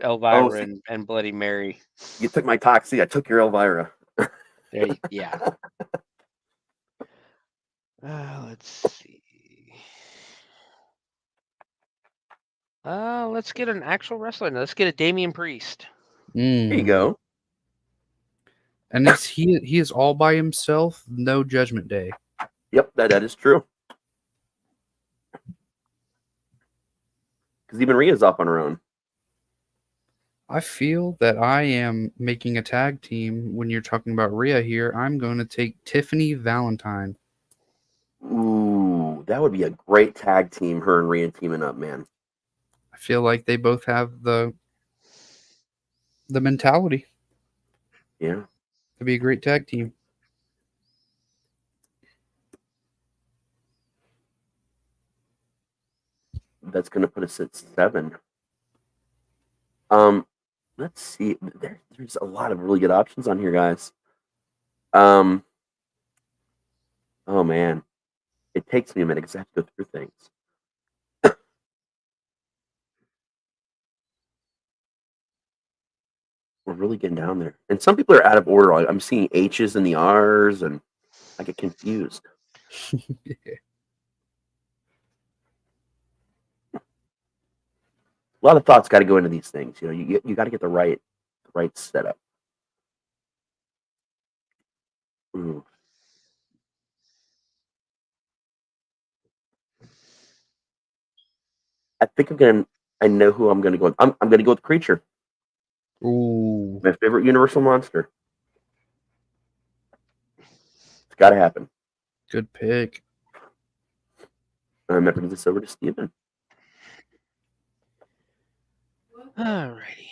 Elvira and Bloody Mary. You took my Toxie, I took your Elvira. Yeah. Let's see. Let's get an actual wrestler. Let's get a Damian Priest. There you go. And he is all by himself. No Judgment Day. Yep, that is true. Because even Rhea's off on her own. I feel that I am making a tag team when you're talking about Rhea here. I'm going to take Tiffany Valentine. Ooh, that would be a great tag team, her and Rhea teaming up, man. I feel like they both have the mentality. Yeah. To be a great tag team. That's going to put us at 7. Let's see. There's a lot of really good options on here, guys. Oh man, it takes me a minute because I have to go through things. We're really getting down there. And some people are out of order. I'm seeing H's and the R's, and I get confused. A lot of thoughts got to go into these things. You know, you got to get the right setup. Ooh. I think I know who I'm gonna go with. I'm gonna go with Creature. Ooh. My favorite Universal monster. It's got to happen. Good pick. I'm going to give this over to Steven. Alrighty.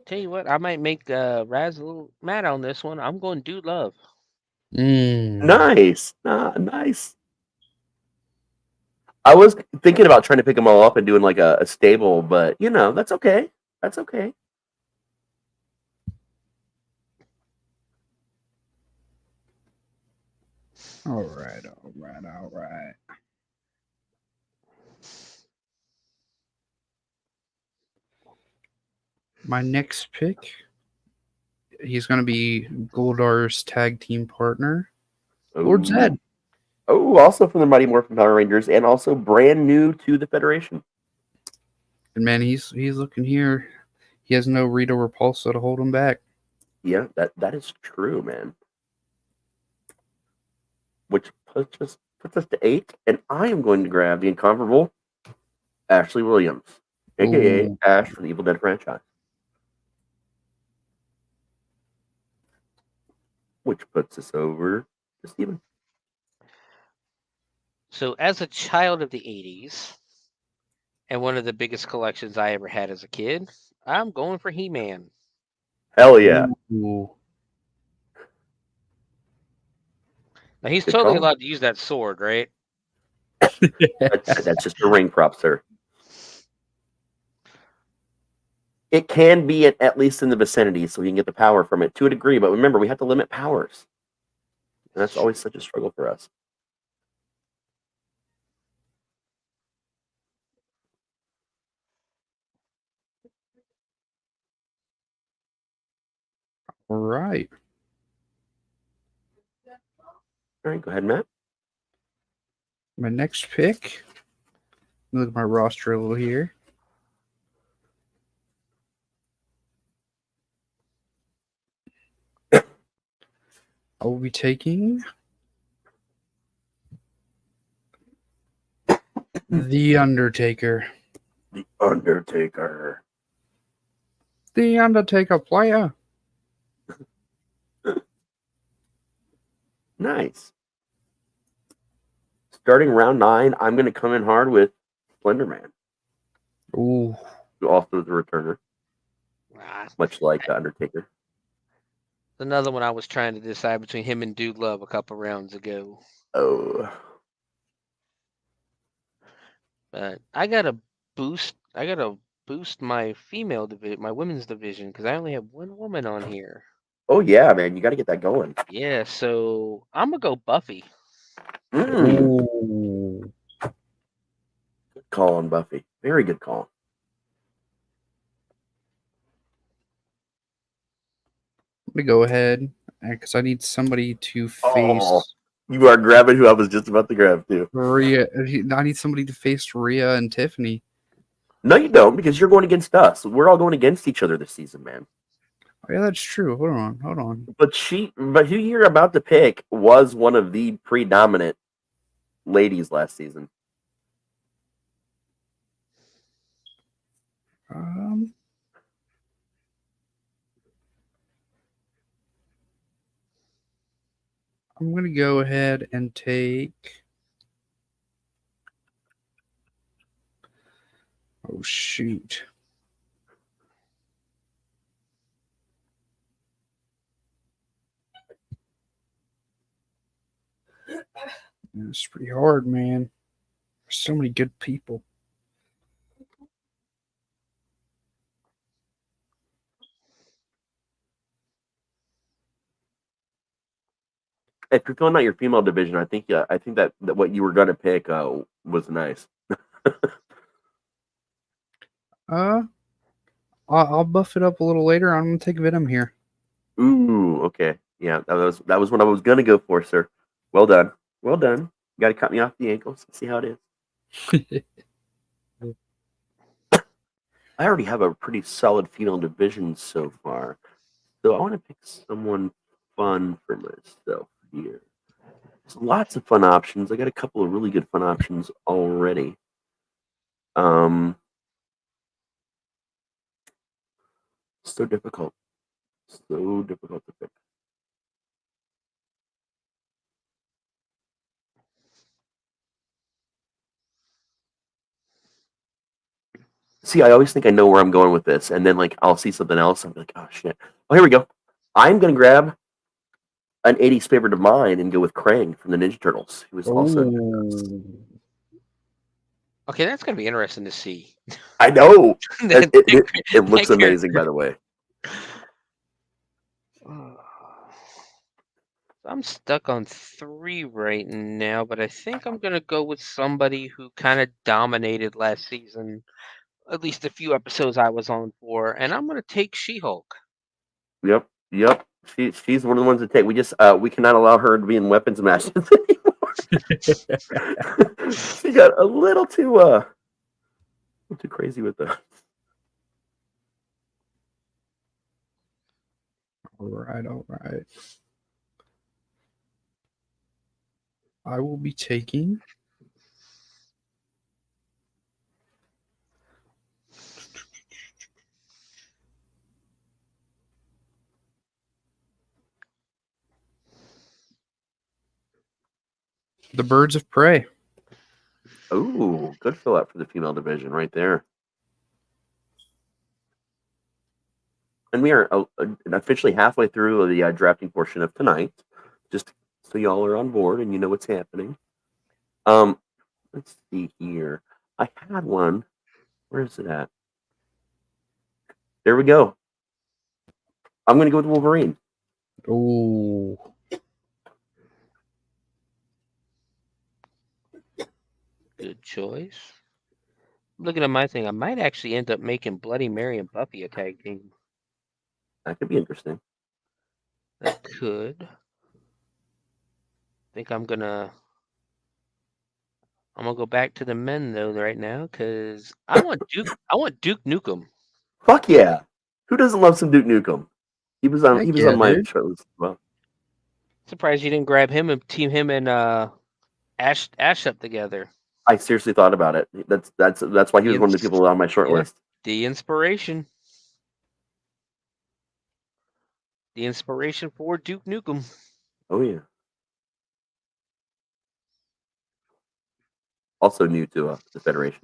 Tell you what, I might make Raz a little mad on this one. I'm going Dude Love. Nice. Nice. I was thinking about trying to pick them all up and doing like a stable, but you know, that's okay. That's okay. All right. My next pick, he's going to be Goldar's tag team partner, Lord Zed. Oh, also from the Mighty Morphin Power Rangers, and also brand new to the Federation. And man, he's looking here. He has no Rita Repulsa to hold him back. Yeah, that is true, man. Which puts us to 8, and I am going to grab the incomparable Ashley Williams, aka Ash from the Evil Dead franchise. Which puts us over to Steven. So, as a child of the 80s, and one of the biggest collections I ever had as a kid, I'm going for He-Man. Hell yeah. Ooh. Now, he's Good totally call. allowed to use that sword, right? That's just a ring prop, sir. It can be at least in the vicinity, so you can get the power from it to a degree. But remember, we have to limit powers. And that's always such a struggle for us. All right. All right, go ahead, Matt. My next pick. Look at my roster a little here. I will be taking The Undertaker. The Undertaker. The Undertaker player. Nice. Starting round 9, I'm going to come in hard with Slender Man. Ooh. Who also is a returner. Ah, Much like the Undertaker. another one I was trying to decide between him and Dude Love a couple rounds ago. Oh. But I gotta boost my female division, my women's division, because I only have one woman on here. Oh, yeah, man. You got to get that going. Yeah, so I'm gonna go Buffy. Ooh. Good call on Buffy. Very good call. Let me go ahead because I need somebody to face. Oh, you are grabbing who I was just about to grab, too. Rhea. I need somebody to face Rhea and Tiffany. No, you don't, because you're going against us. We're all going against each other this season, man. Oh, yeah, that's true. Hold on. But who you're about to pick was one of the predominant ladies last season. I'm going to go ahead and take... Oh, shoot. It's pretty hard, man. There's so many good people. If you're filling out your female division, I think that what you were going to pick was nice. I'll buff it up a little later. I'm gonna take Venom here. Ooh, okay. Yeah, that was what I was gonna go for, sir. Well done. Well done. You gotta cut me off the ankles. See how it is. I already have a pretty solid female division so far. So I want to pick someone fun for myself here. There's lots of fun options. I got a couple of really good fun options already. So difficult. So difficult to pick. See, I always think I know where I'm going with this, and then like I'll see something else. I'm like, oh shit. Oh, here we go. I'm gonna grab an 80s favorite of mine and go with Krang from the Ninja Turtles, who is also. Okay, that's going to be interesting to see. I know. It looks amazing, by the way. I'm stuck on 3 right now, but I think I'm going to go with somebody who kind of dominated last season, at least a few episodes I was on for, and I'm going to take She-Hulk. Yep. She's one of the ones to take. We cannot allow her to be in weapons matches anymore. She got a little too crazy with that. All right. I will be taking the Birds of Prey. Oh, good fill out for the female division right there. And we are officially halfway through the drafting portion of tonight, just so y'all are on board and you know what's happening. Let's see here. I had one. Where is it at? There we go. I'm going to go with Wolverine. Oh. Good choice. Looking at my thing, I might actually end up making Bloody Mary and Buffy a tag team. That could be interesting. That could. I think I'm gonna go back to the men though right now because I want Duke Nukem. Fuck yeah! Who doesn't love some Duke Nukem? He was on my short list as well. Surprised you didn't grab him and team him and Ash up together. I seriously thought about it. That's why he was one of the people on my short list. The inspiration. The inspiration for Duke Nukem. Oh yeah. Also new to the Federation.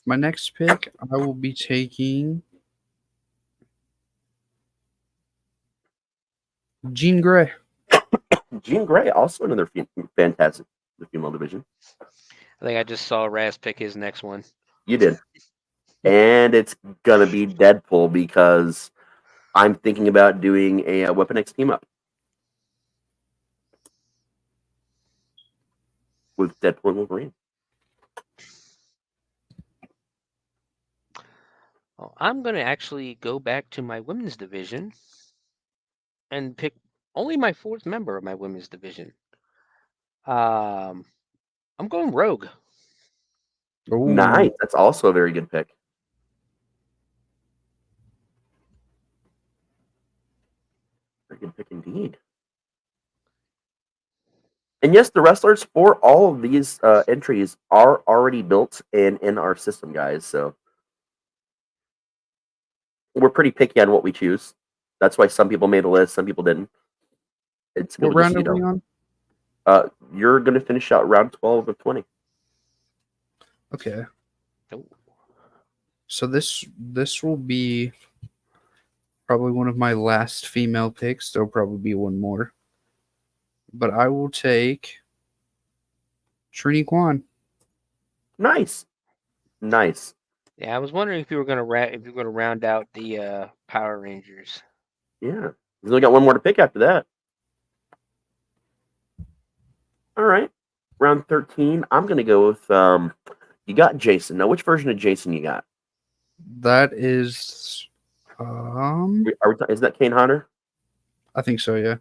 My next pick, I will be taking Jean Grey. Jean Grey, also another fantastic the female division. I think I just saw Raz pick his next one. You did. And it's gonna be Deadpool because I'm thinking about doing a Weapon X team up with Deadpool and Wolverine. Well, I'm going to actually go back to my women's division and pick only my 4th member of my women's division. I'm going Rogue. Ooh. Nice. That's also a very good pick. Very good pick indeed. And yes, the wrestlers for all of these entries are already built and in our system, guys. So we're pretty picky on what we choose. That's why some people made a list, some people didn't. It's what round are we on? You're going to finish out round 12 of 20. Okay. Oh. So this will be probably one of my last female picks. There'll probably be one more. But I will take Trini Kwan. Nice. Yeah, I was wondering if you were going to round out the Power Rangers. Yeah. We've only got one more to pick after that. All right. round 13, I'm going to go with you got Jason. Now, which version of Jason you got? That is, Is that Kane Hunter? I think so. Yeah.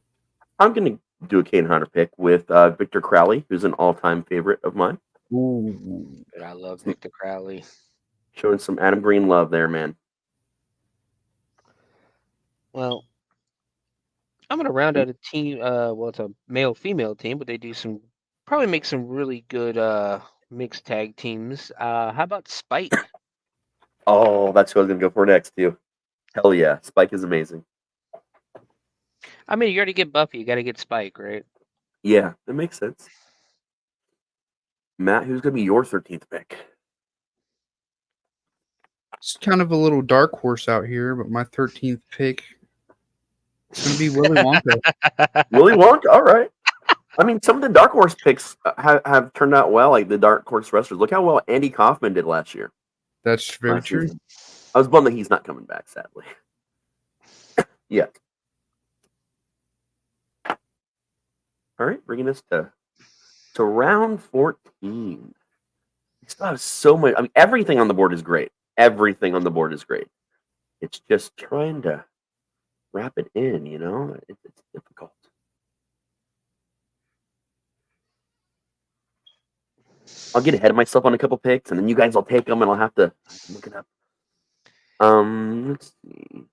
I'm going to do a Kane Hunter pick with Victor Crowley, who's an all-time favorite of mine. Ooh. But I love Victor Crowley. Showing some Adam Green love there, man. Well, I'm gonna round out a team. Well, it's a male-female team, but they do probably make some really good mixed tag teams. How about Spike? Oh, that's who I was going to go for next, too. Hell yeah. Spike is amazing. I mean, you already get Buffy, you got to get Spike, right? Yeah, that makes sense. Matt, who's going to be your 13th pick? It's kind of a little dark horse out here, but my 13th pick is going to be Willy Wonka. Willy Wonka? All right. I mean, some of the dark horse picks have turned out well, like the dark horse wrestlers. Look how well Andy Kaufman did last year. That's very true. Season. I was bummed that he's not coming back, sadly. Yeah. All right, bringing us to round 14. We still have so much. I mean, everything on the board is great. Everything on the board is great. It's just trying to wrap it in, you know? It's difficult. I'll get ahead of myself on a couple picks, and then you guys will take them, and I'll have to look it up. Let's see.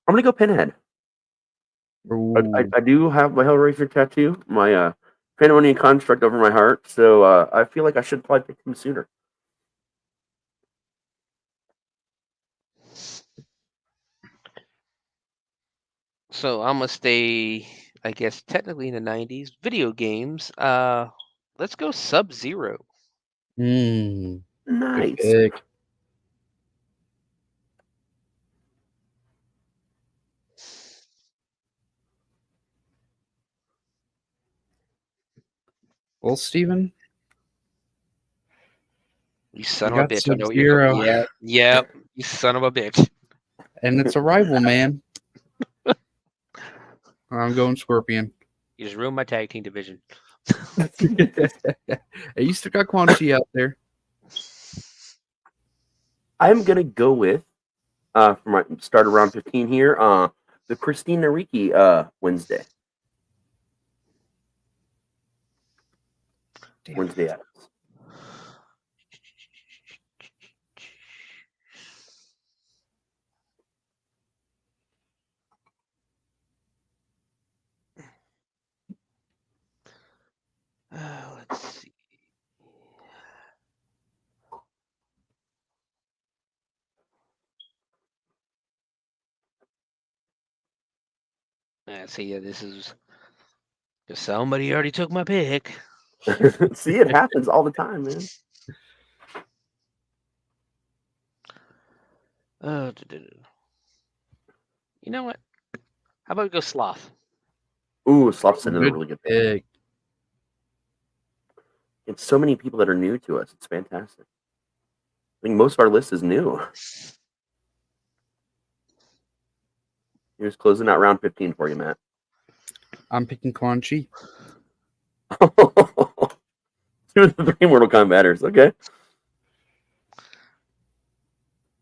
I'm gonna go Pinhead. I do have my Hellraiser tattoo, my Pandemonium construct over my heart, so I feel like I should probably pick him sooner. So I'm gonna stay, I guess, technically in the 90s. Video games. Let's go Sub-Zero. Nice. Good pick. Well, Steven? You son of a bitch. I know you're Sub-Zero. going. Yeah, you son of a bitch. And it's a rival, man. I'm going Scorpion. You just ruined my tag team division. Hey, you still got Quan Chi out there. I'm gonna go with for my start around 15 here, the Christina Ricci Wednesday. Damn. Wednesday Addams. Let's see. See, yeah, this is because somebody already took my pick. See, it happens all the time, man. You know what? How about we go Sloth? Ooh, Sloth's another really good pick. It's so many people that are new to us. It's fantastic. I think most of our list is new. Here's closing out round 15 for you, Matt. I'm picking Quan Chi. 2 of the 3 Mortal Kombaters. Okay.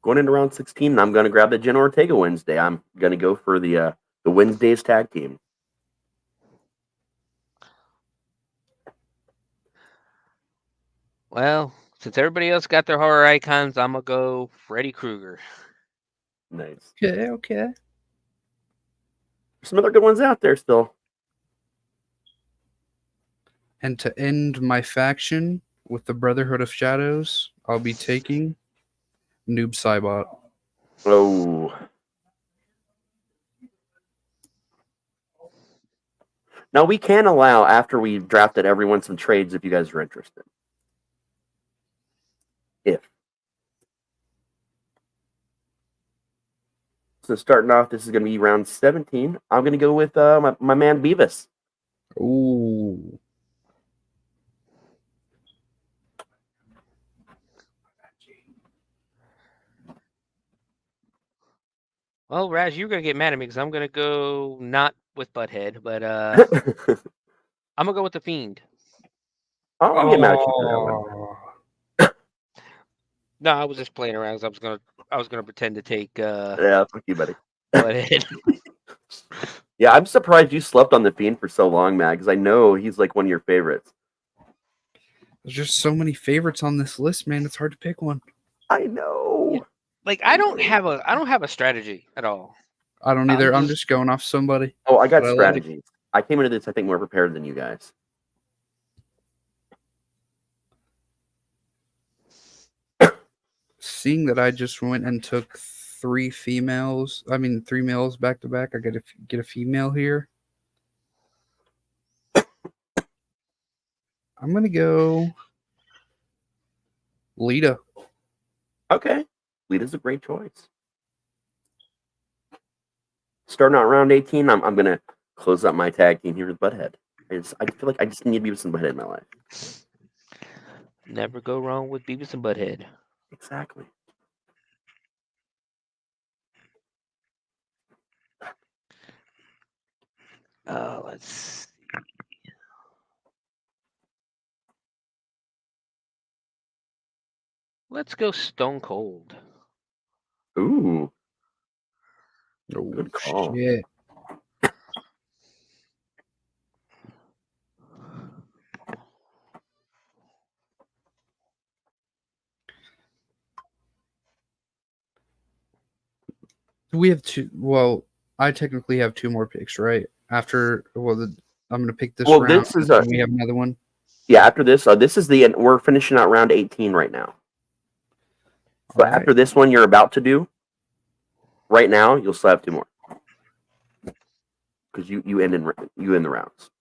Going into round 16, I'm going to grab the Jenna Ortega Wednesday. I'm going to go for the Wednesdays tag team. Well, since everybody else got their horror icons, I'm going to go Freddy Krueger. Nice. Okay. There's some other good ones out there still. And to end my faction with the Brotherhood of Shadows, I'll be taking Noob Saibot. Oh. Now, we can allow, after we've drafted everyone, some trades if you guys are interested. So starting off, this is going to be round 17. I'm going to go with my man Beavis. Ooh. Well, Raz, you're going to get mad at me because I'm going to go not with Butthead, but I'm gonna go with the Fiend. I'll get mad at you for that one. No, I was just playing around. 'Cause I was gonna pretend to take Yeah, fuck you, buddy. Butthead. Yeah, I'm surprised you slept on the Fiend for so long, Matt, because I know he's like one of your favorites. There's just so many favorites on this list, man. It's hard to pick one. I know. Like I don't have a strategy at all. I don't either. I'm just going off somebody. Oh, I got that I like. strategies. I came into this, I think, more prepared than you guys. Seeing that I just went and took three males back to back, I gotta get a female here. I'm gonna go Lita. Okay. Lita's a great choice. Starting out round 18, I'm going to close up my tag team here with Butthead. I feel like I just need Beavis and Butthead in my life. Never go wrong with Beavis and Butthead. Exactly. Let's see. Let's go Stone Cold. Ooh. Oh, good call. Shit. We have two. Well, I technically have two more picks, right? I'm going to pick this round. This is we have another one. Yeah, after this, this is the end. We're finishing out round 18 right now. So after this one you're about to do, right now, you'll still have two more. Because you end the rounds.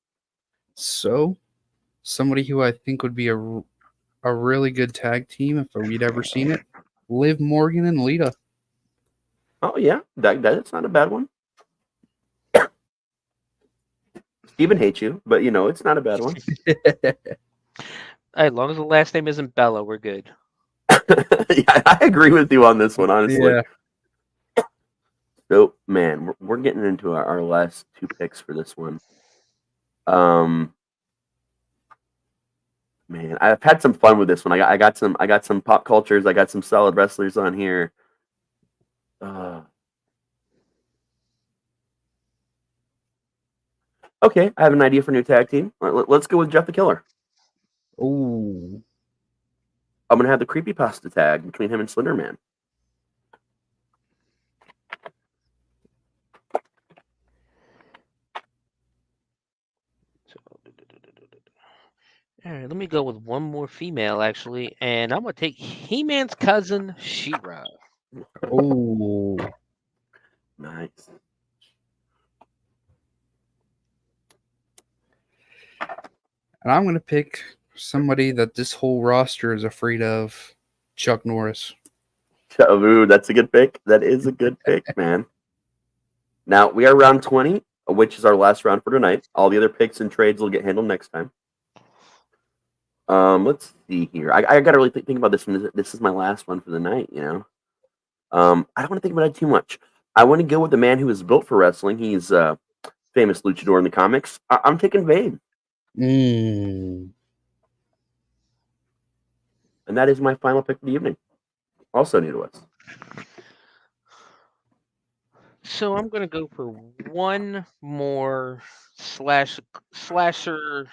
So, somebody who I think would be a really good tag team if we'd ever seen it, Liv Morgan and Lita. Oh yeah, that's not a bad one. Steven hates you, but it's not a bad one. As long as the last name isn't Bella, we're good. Yeah, I agree with you on this one, honestly. Yeah. So, man, we're getting into our last two picks for this one. Man, I've had some fun with this one. I got some pop cultures. I got some solid wrestlers on here. Okay, I have an idea for a new tag team. Let's go with Jeff the Killer. Ooh. I'm gonna have the creepypasta tag between him and Slender Man. All right, let me go with one more female, actually, and I'm going to take He-Man's cousin, She-Ra. Oh. Nice. And I'm going to pick somebody that this whole roster is afraid of, Chuck Norris. Ooh, that's a good pick. That is a good pick, man. Now, we are round 20, which is our last round for tonight. All the other picks and trades will get handled next time. Let's see here. I got to really think about this one. This is my last one for the night, I don't want to think about it too much. I want to go with the man who was built for wrestling. He's a famous luchador in the comics. I'm taking Vane. And that is my final pick of the evening. Also new to us. So I'm going to go for one more slasher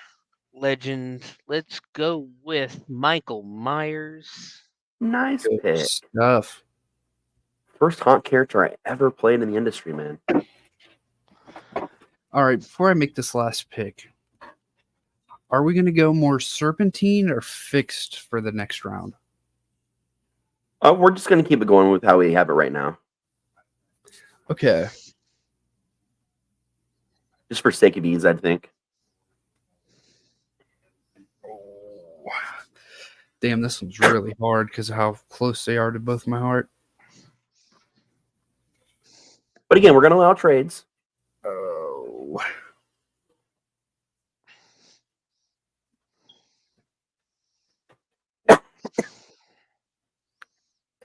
legend. Let's go with Michael Myers. Nice pick. Stuff. First haunt character I ever played in the industry, man. All right, before I make this last pick, are we going to go more serpentine or fixed for the next round? We're just going to keep it going with how we have it right now. Okay. Just for sake of ease, I think. Damn, this one's really hard because of how close they are to both my heart. But again, we're going to allow trades. Oh.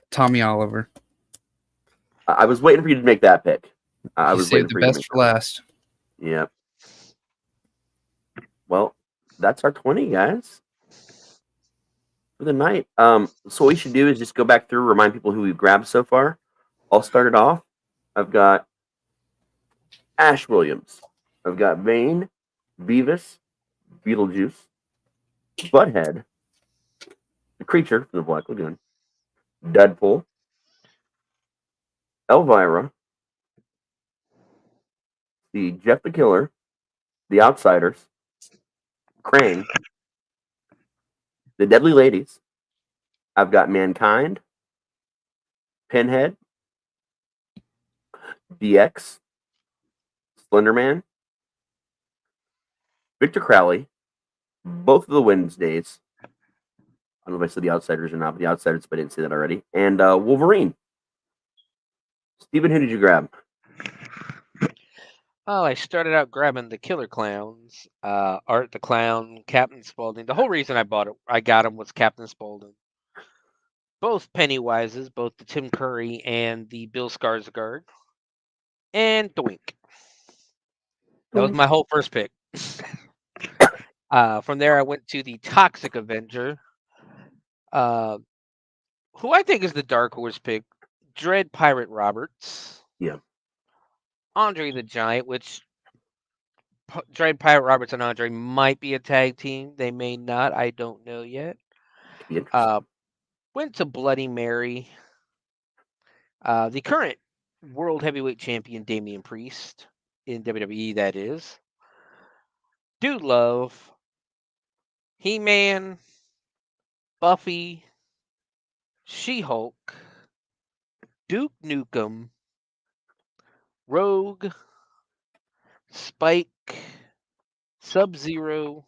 Tommy Oliver. I was waiting for you to make that pick. I was waiting the for you to best make for last. Yep. Well, that's our 20, guys, for the night. So what we should do is just go back through, remind people who we've grabbed so far. I'll start it off. I've got Ash Williams. I've got Vane, Beavis, Beetlejuice, Butthead, the Creature from the Black Lagoon, Deadpool, Elvira, the Jeff the Killer, the Outsiders, Krang, the Deadly Ladies. I've got Mankind, Pinhead, DX, Slenderman, Victor Crowley, both of the Wednesdays. I don't know if I said the Outsiders or not, but the Outsiders, but I didn't say that already. And Wolverine. Steven, who did you grab? Oh, I started out grabbing the Killer Clowns, Art the Clown, Captain Spaulding. The whole reason I got him was Captain Spaulding. Both Pennywises, both the Tim Curry and the Bill Skarsgård, and Doink. That was my whole first pick. From there, I went to the Toxic Avenger, who I think is the dark horse pick, Dread Pirate Roberts. Yeah. Andre the Giant, which Dread Pirate Roberts and Andre might be a tag team. They may not. I don't know yet. Went to Bloody Mary. The current World Heavyweight Champion, Damian Priest, in WWE, that is. Dude Love, He-Man, Buffy, She-Hulk, Duke Nukem, Rogue, Spike, Sub-Zero,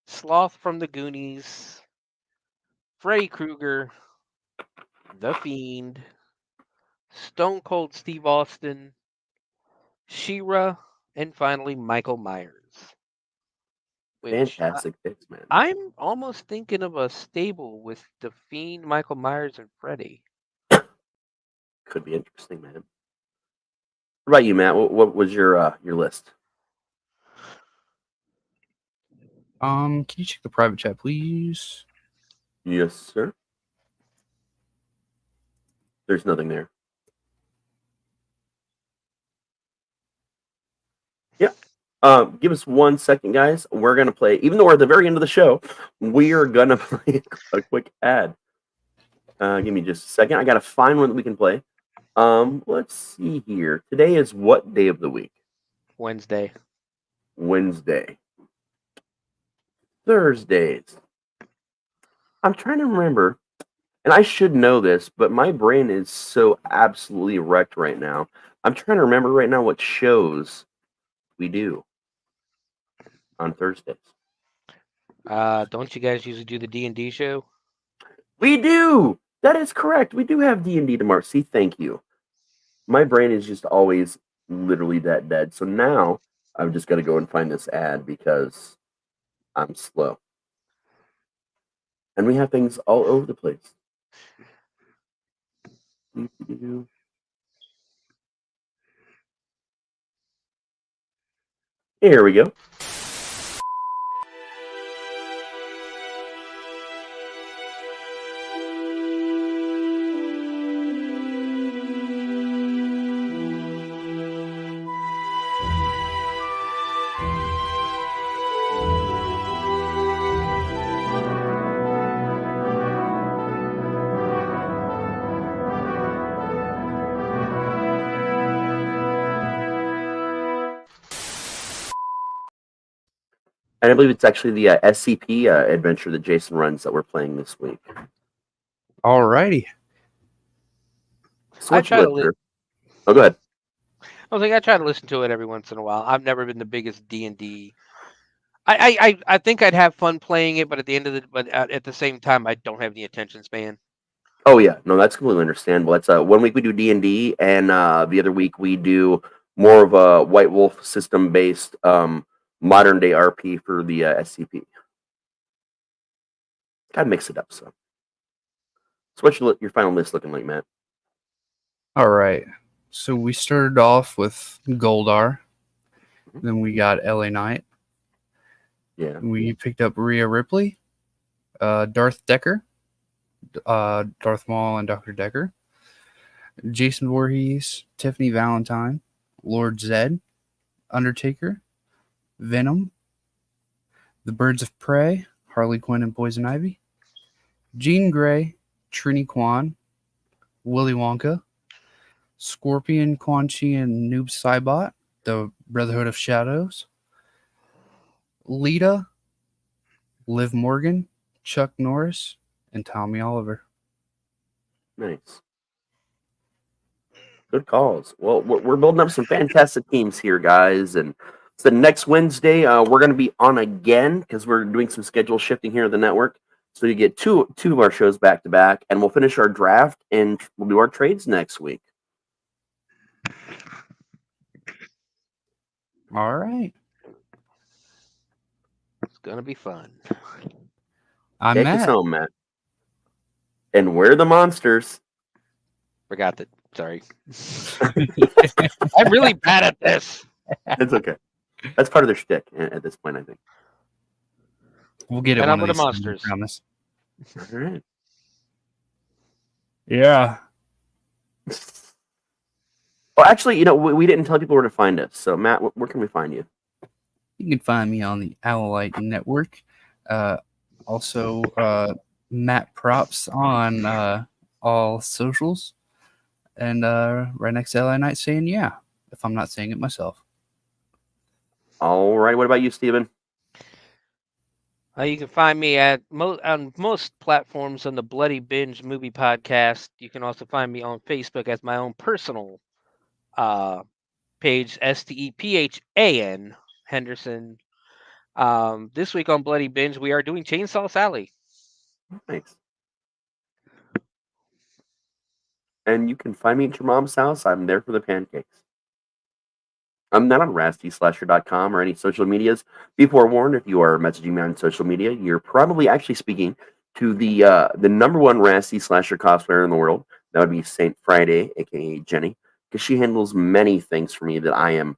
Sloth from the Goonies, Freddy Krueger, The Fiend, Stone Cold Steve Austin, She-Ra, and finally Michael Myers. Fantastic picks, man. I'm almost thinking of a stable with The Fiend, Michael Myers, and Freddy. Could be interesting, man. What about you, Matt? What was your list? Can you check the private chat, please? Yes, sir. There's nothing there. Yeah. Give us 1 second, guys. We're gonna play, even though we're at the very end of the show, we are gonna play a quick ad. Give me just a second. I gotta find one that we can play. Let's see here. Today is what day of the week? Wednesday. Thursdays. I'm trying to remember, and I should know this, but my brain is so absolutely wrecked right now. I'm trying to remember right now what shows we do on Thursdays. Don't you guys usually do the D&D show? We do. That is correct. We do have D&D tomorrow. See, thank you. My brain is just always literally that dead. So now I've just got to go and find this ad because I'm slow. And we have things all over the place. Here we go. And I believe it's actually the SCP adventure that Jason runs that we're playing this week. Alrighty. So go ahead. I was like, I try to listen to it every once in a while. I've never been the biggest D&D. I think I'd have fun playing it, but at the same time, I don't have the attention span. Oh yeah, no, that's completely understandable. That's 1 week we do D&D, and the other week we do more of a White Wolf system based modern day RP for the SCP. Gotta mix it up. So what's your final list looking like, Matt? All right. So we started off with Goldar. Then we got LA Knight. Yeah. We picked up Rhea Ripley, Darth Decker, Darth Maul and Dr. Decker, Jason Voorhees, Tiffany Valentine, Lord Zed, Undertaker, Venom, The Birds of Prey, Harley Quinn and Poison Ivy, Jean Grey, Trini Kwan, Willy Wonka, Scorpion, Quan Chi, and Noob Saibot, The Brotherhood of Shadows, Lita, Liv Morgan, Chuck Norris, and Tommy Oliver. Nice. Good calls. Well, we're building up some fantastic teams here, guys. And so next Wednesday, we're going to be on again because we're doing some schedule shifting here at the network. So you get two of our shows back to back, and we'll finish our draft and we'll do our trades next week. All right. It's gonna be fun. I'm Take us Matt. home, Matt. And we're the monsters. Forgot that. Sorry. I'm really bad at this. It's okay. That's part of their shtick at this point, I think. We'll get it. And one I'm of with the these times, monsters. I promise. All right. Yeah. Well, actually, we didn't tell people where to find us. So, Matt, where can we find you? You can find me on the Owlite Network. Also, Matt Propz on all socials. And right next to LA Knight saying, yeah, if I'm not saying it myself. All right. What about you, Steven? You can find me on most platforms on the Bloody Binge Movie Podcast. You can also find me on Facebook as my own personal page, STEPHAN Henderson. This week on Bloody Binge, we are doing Chainsaw Sally. Thanks. And you can find me at your mom's house. I'm there for the pancakes. I'm not on RazTSlasher.com or any social medias. Be forewarned, if you are messaging me on social media, you're probably actually speaking to the number one Raz T Slasher cosplayer in the world. That would be Saint Friday, aka Jenny, because she handles many things for me that I'm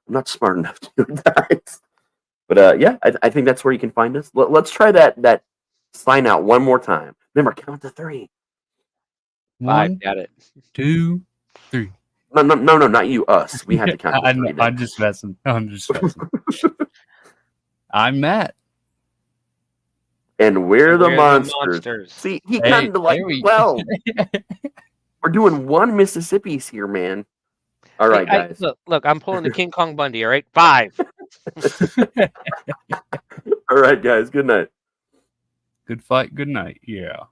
not smart enough to do, guys. But yeah, I think that's where you can find us. Let's try that sign out one more time. Remember, count to 3. 5, got it. 2, 3. No, not you, us. We have to count to 3. I'm just messing. I'm Matt. And we're the monsters. See, he counted to like 12. We're doing one Mississippi's here, man. All right, guys. Look, I'm pulling the King Kong Bundy, all right? 5. All right, guys. Good night. Good fight. Good night. Yeah.